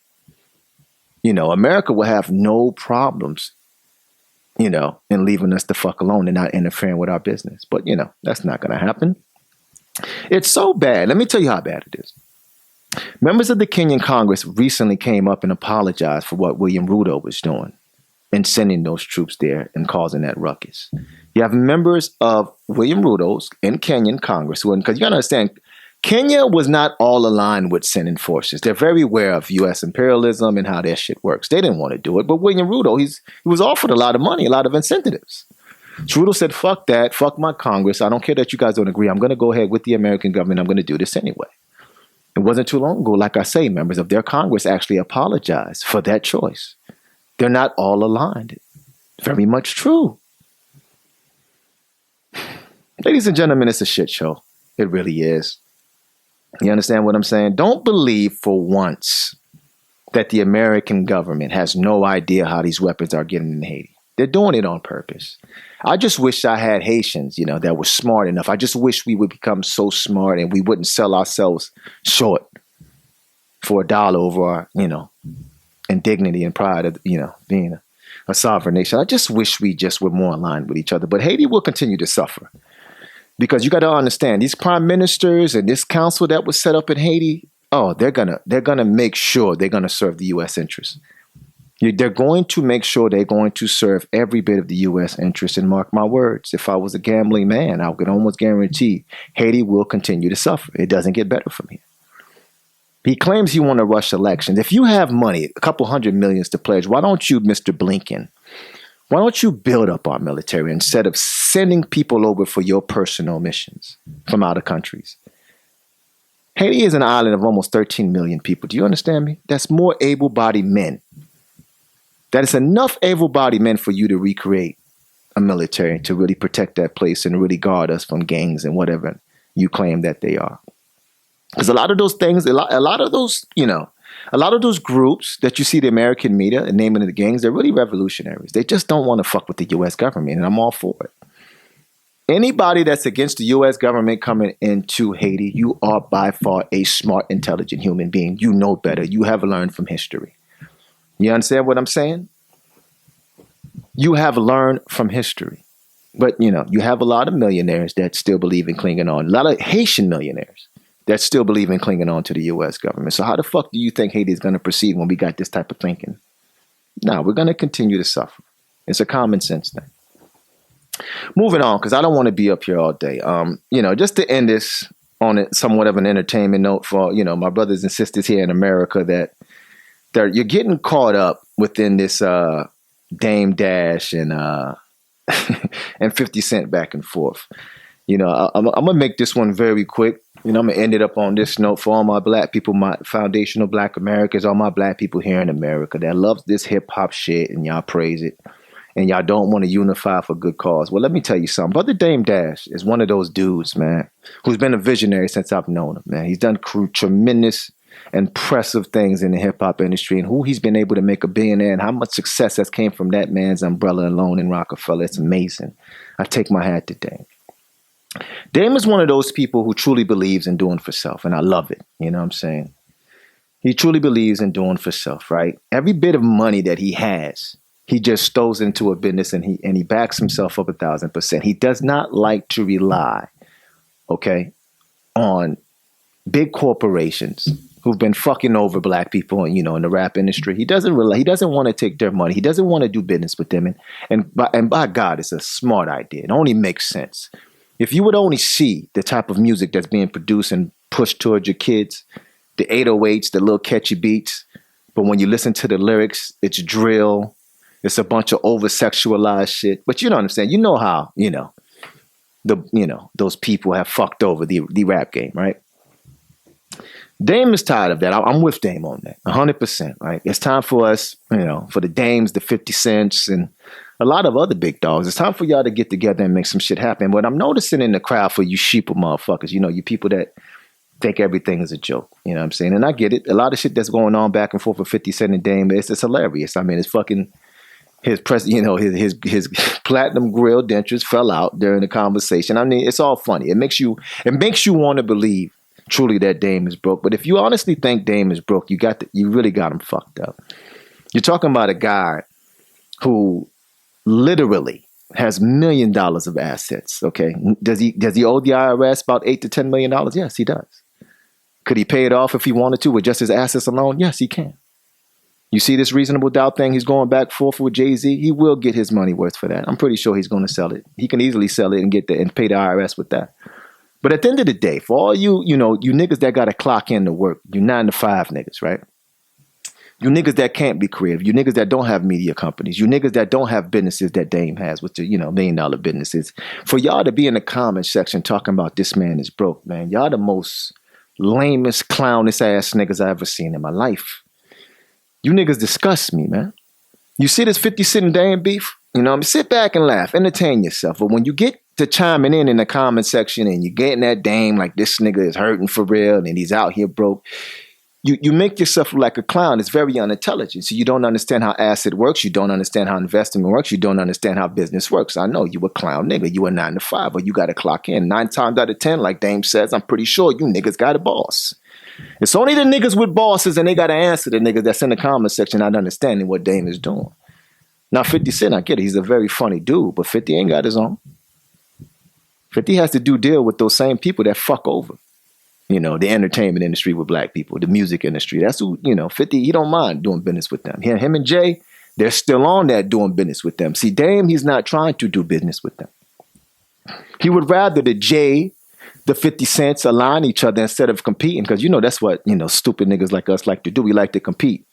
America will have no problems, in leaving us the fuck alone and not interfering with our business. But, that's not going to happen. It's so bad. Let me tell you how bad it is. Members of the Kenyan Congress recently came up and apologized for what William Ruto was doing and sending those troops there and causing that ruckus. You have members of William Ruto's and Kenyan Congress, because you got to understand, Kenya was not all aligned with sending forces. They're very aware of U.S. imperialism and how that shit works. They didn't want to do it. But William Ruto, he was offered a lot of money, a lot of incentives. Trudeau said, fuck that, fuck my Congress. I don't care that you guys don't agree. I'm going to go ahead with the American government. I'm going to do this anyway. It wasn't too long ago, like I say, members of their Congress actually apologized for that choice. They're not all aligned. Very much true. Ladies and gentlemen, it's a shit show. It really is. You understand what I'm saying? Don't believe for once that the American government has no idea how these weapons are getting in Haiti. They're doing it on purpose. I just wish I had Haitians, that were smart enough. I just wish we would become so smart and we wouldn't sell ourselves short for $1 over our, and dignity and pride of, being a sovereign nation. I just wish we just were more aligned with each other. But Haiti will continue to suffer. Because you got to understand, these prime ministers and this council that was set up in Haiti, they're gonna make sure they're gonna serve the U.S. interests. They're going to make sure they're going to serve every bit of the U.S. interest. And mark my words, if I was a gambling man, I could almost guarantee Haiti will continue to suffer. It doesn't get better from here. He claims he won a rush elections. If you have money, a couple $100 million to pledge, why don't you, Mr. Blinken, why don't you build up our military instead of sending people over for your personal missions from other countries? Haiti is an island of almost 13 million people. Do you understand me? That's more able-bodied men. That is enough able-bodied men for you to recreate a military to really protect that place and really guard us from gangs and whatever you claim that they are. Because a lot of those things, a lot of those groups that you see the American media naming the gangs, they're really revolutionaries. They just don't want to fuck with the U.S. government, and I'm all for it. Anybody that's against the U.S. government coming into Haiti, you are by far a smart, intelligent human being. You know better. You have learned from history. You understand what I'm saying? You have learned from history. But, you know, you have a lot of millionaires that still believe in clinging on. A lot of Haitian millionaires that still believe in clinging on to the U.S. government. So how the fuck do you think Haiti is going to proceed when we got this type of thinking? No, we're going to continue to suffer. It's a common sense thing. Moving on, because I don't want to be up here all day. You know, just to end this on somewhat of an entertainment note for, you know, my brothers and sisters here in America that you're getting caught up within this Dame Dash and and 50 Cent back and forth. You know, I'm going to make this one very quick. You know, I'm going to end it up on this note for all my black people, my foundational black Americans, all my black people here in America that loves this hip hop shit and y'all praise it. And y'all don't want to unify for good cause. Well, let me tell you something. Brother Dame Dash is one of those dudes, man, who's been a visionary since I've known him, man. He's done tremendous, impressive things in the hip-hop industry and who he's been able to make a billionaire and how much success has came from that man's umbrella alone in Rockefeller. It's amazing. I take my hat to Dame. Dame is one of those people who truly believes in doing for self, and I love it. You know what I'm saying? He truly believes in doing for self, right? Every bit of money that he has, he just stows into a business and he backs himself up 1,000%. He does not like to rely, okay, on big corporations who've been fucking over black people, you know, in the rap industry. He doesn't want to take their money. He doesn't want to do business with them. And by God, it's a smart idea. It only makes sense. If you would only see the type of music that's being produced and pushed towards your kids, the 808s, the little catchy beats, but when you listen to the lyrics, it's drill. It's a bunch of over-sexualized shit. But you know what I'm saying? You know how, those people have fucked over the rap game, right? Dame is tired of that. I'm with Dame on that, 100%, right? It's time for us, for the Dames, the 50 Cents, and a lot of other big dogs. It's time for y'all to get together and make some shit happen. What I'm noticing in the crowd for you sheeple motherfuckers, you people that think everything is a joke, you know what I'm saying? And I get it. A lot of shit that's going on back and forth with 50 Cent and Dame, it's hilarious. I mean, it's fucking... His platinum grill dentures fell out during the conversation. I mean, it's all funny. It makes you want to believe truly that Dame is broke. But if you honestly think Dame is broke, you really got him fucked up. You're talking about a guy who literally has $1 million of assets. Okay, does he owe the IRS about $8 to $10 million? Yes, he does. Could he pay it off if he wanted to with just his assets alone? Yes, he can. You see this reasonable doubt thing he's going back forth with Jay-Z? He will get his money worth for that. I'm pretty sure he's going to sell it. He can easily sell it and and pay the IRS with that. But at the end of the day, for all you niggas that got to clock in to work, you 9 to 5 niggas, right? You niggas that can't be creative. You niggas that don't have media companies. You niggas that don't have businesses that Dame has, which are, $1 million businesses. For y'all to be in the comment section talking about this man is broke, man, y'all the most lamest, clownish ass niggas I ever seen in my life. You niggas disgust me, man. You see this 50 Cent and Dame beef? Sit back and laugh, entertain yourself. But when you get to chiming in the comment section and you're getting that Dame like this nigga is hurting for real and he's out here broke, you make yourself look like a clown. It's very unintelligent. So you don't understand how asset works. You don't understand how investment works. You don't understand how business works. I know you a clown nigga. You a 9 to 5, but you got to clock in. 9 times out of 10, like Dame says, I'm pretty sure you niggas got a boss. It's only the niggas with bosses and they got to answer the niggas that's in the comment section not understanding what Dame is doing. Now 50 Cent, I get it. He's a very funny dude, but 50 ain't got his own. 50 has to deal with those same people that fuck over, the entertainment industry with black people, the music industry. That's who, 50, he don't mind doing business with them. Him and Jay, they're still on that doing business with them. See, Dame, he's not trying to do business with them. He would rather the Jay, the 50 Cents align each other instead of competing, because that's what stupid niggas like us like to do. We like to compete.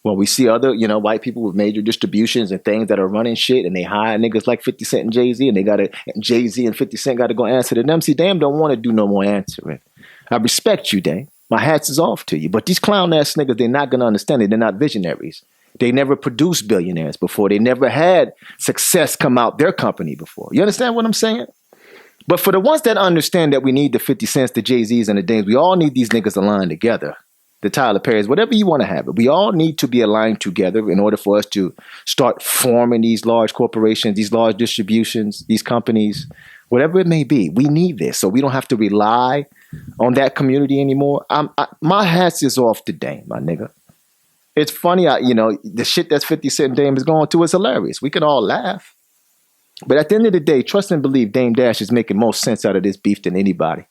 When we see other white people with major distributions and things that are running shit, and they hire niggas like 50 Cent and Jay-Z, and Jay-Z and 50 Cent got to go answer to them. See, Dame don't want to do no more answering. I respect you, Dame. My hats is off to you. But these clown ass niggas, they're not gonna understand it. They're not visionaries. They never produced billionaires before. They never had success come out their company before. You understand what I'm saying? But for the ones that understand that we need the 50 Cents, the Jay-Z's, and the Dames, we all need these niggas aligned together. The Tyler Perry's, whatever you want to have it. We all need to be aligned together in order for us to start forming these large corporations, these large distributions, these companies, Whatever it may be, we need this. So we don't have to rely on that community anymore. My hats is off to Dame, my nigga. It's funny, the shit that's 50 Cent and Dame is going through is hilarious. We can all laugh. But at the end of the day, trust and believe Dame Dash is making more sense out of this beef than anybody.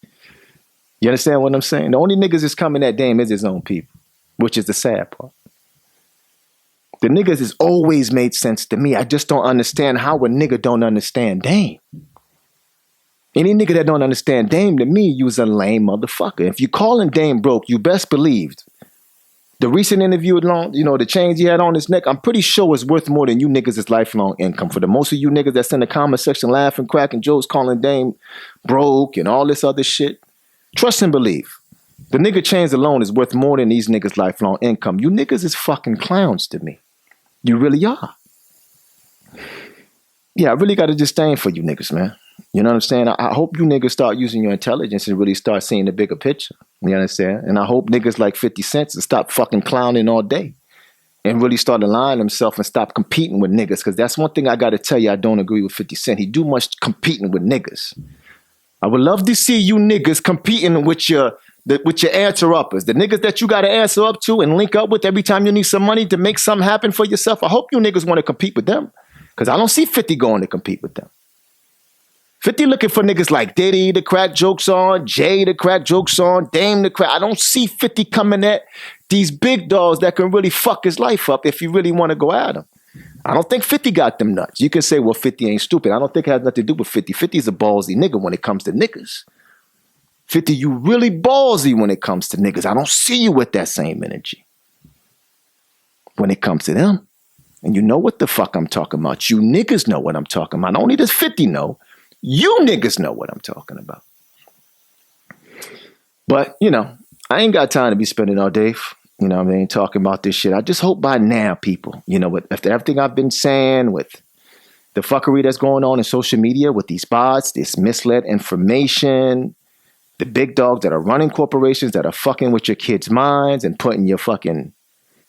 You understand what I'm saying? The only niggas that's coming at Dame is his own people, which is the sad part. The niggas has always made sense to me. I just don't understand how a nigga don't understand Dame. Any nigga that don't understand Dame, to me, you's a lame motherfucker. If you calling Dame broke, you best believed. The recent interview alone, the chains he had on his neck, I'm pretty sure is worth more than you niggas' lifelong income. For the most of you niggas that's in the comment section laughing, cracking jokes, calling Dame broke and all this other shit, trust and believe. The nigga chains alone is worth more than these niggas' lifelong income. You niggas is fucking clowns to me. You really are. Yeah, I really got a disdain for you niggas, man. You know what I'm saying? I hope you niggas start using your intelligence and really start seeing the bigger picture. You understand? And I hope niggas like 50 Cent stop fucking clowning all day and really start aligning themselves and stop competing with niggas. Because that's one thing I got to tell you, I don't agree with 50 Cent. He do much competing with niggas. I would love to see you niggas competing with your answer-uppers, the niggas that you got to answer up to and link up with every time you need some money to make something happen for yourself. I hope you niggas want to compete with them because I don't see 50 going to compete with them. 50 looking for niggas like Diddy to crack jokes on, Jay to crack jokes on, Dame to crack. I don't see 50 coming at these big dogs that can really fuck his life up if you really want to go at him. I don't think 50 got them nuts. You can say, well, 50 ain't stupid. I don't think it has nothing to do with 50. 50 is a ballsy nigga when it comes to niggas. 50, you really ballsy when it comes to niggas. I don't see you with that same energy when it comes to them. And you know what the fuck I'm talking about. You niggas know what I'm talking about. Not only does 50 know, you niggas know what I'm talking about. But, I ain't got time to be spending all day, talking about this shit. I just hope by now, people, after everything I've been saying with the fuckery that's going on in social media with these bots, this misled information, the big dogs that are running corporations that are fucking with your kids' minds and putting your fucking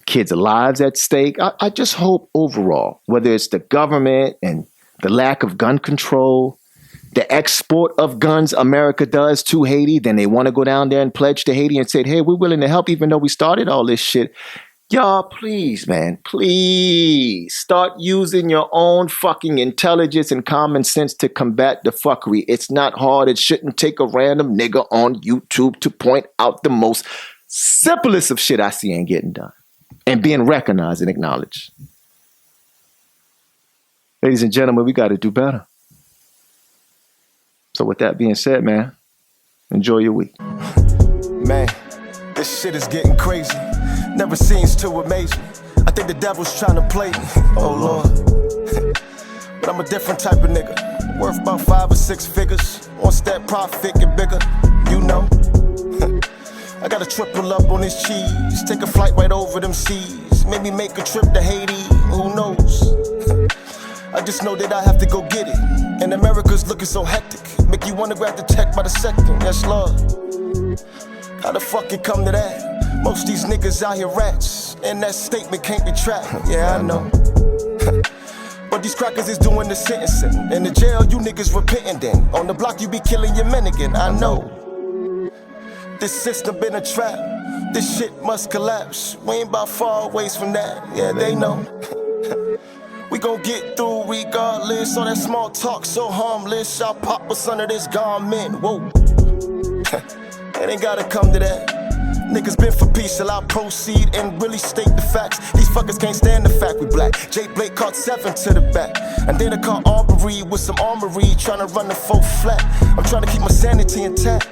kids' lives at stake. I just hope overall, whether it's the government and the lack of gun control, the export of guns America does to Haiti, then they want to go down there and pledge to Haiti and say, hey, we're willing to help even though we started all this shit. Y'all, please, man, please start using your own fucking intelligence and common sense to combat the fuckery. It's not hard. It shouldn't take a random nigga on YouTube to point out the most simplest of shit I see ain't getting done and being recognized and acknowledged. Ladies and gentlemen, we got to do better. So with that being said, man, enjoy your week. Man, this shit is getting crazy. Never seems to amaze me. I think the devil's trying to play me. Oh Lord. But I'm a different type of nigga. Worth about 5 or 6 figures. Once that profit get bigger, I gotta triple up on this cheese. Take a flight right over them seas. Maybe make a trip to Haiti. Who knows? I just know that I have to go get it. And America's looking so hectic. Make you wanna grab the tech by the second. That's love. How the fuck it come to that? Most these niggas out here rats. And that statement can't be tracked. Yeah, I know. But these crackers is doing the sentencing. In the jail, you niggas repenting then. On the block, you be killing your men again. I know. This system been a trap. This shit must collapse. We ain't about far ways from that. Yeah, they know. We gon' get through regardless. All that small talk so harmless. I'll pop us under this garment. Whoa. It ain't gotta come to that. Niggas been for peace till I proceed and really state the facts. These fuckers can't stand the fact we black. Jay Blake caught 7 to the back. And then I caught Aubrey with some armory, trying to run the 4 flat. I'm trying to keep my sanity intact.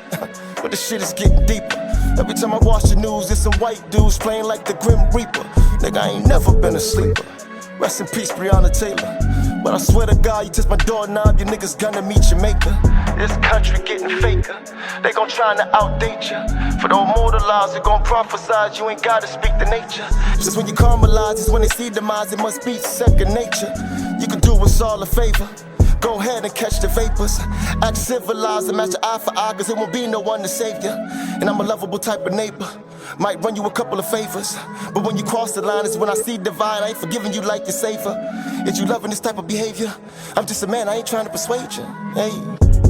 But the shit is getting deeper. Every time I watch the news, there's some white dudes playing like the Grim Reaper. Nigga, I ain't never been a sleeper. Rest in peace, Breonna Taylor. But I swear to God, you touch my doorknob, you niggas gonna meet your maker. This country getting faker. They gon' try to outdate ya. For the immortalized, they gon' prophesize, you ain't gotta speak the nature. Just when you caramelize, it's when they see demise, it must be second nature. You can do us all a favor. Go ahead and catch the vapors. Act civilized and match your eye for eye, cause there won't be no one to save ya. And I'm a lovable type of neighbor. Might run you a couple of favors. But when you cross the line, is when I see divide. I ain't forgiving you like your savior. Is you loving this type of behavior? I'm just a man, I ain't trying to persuade you. Hey.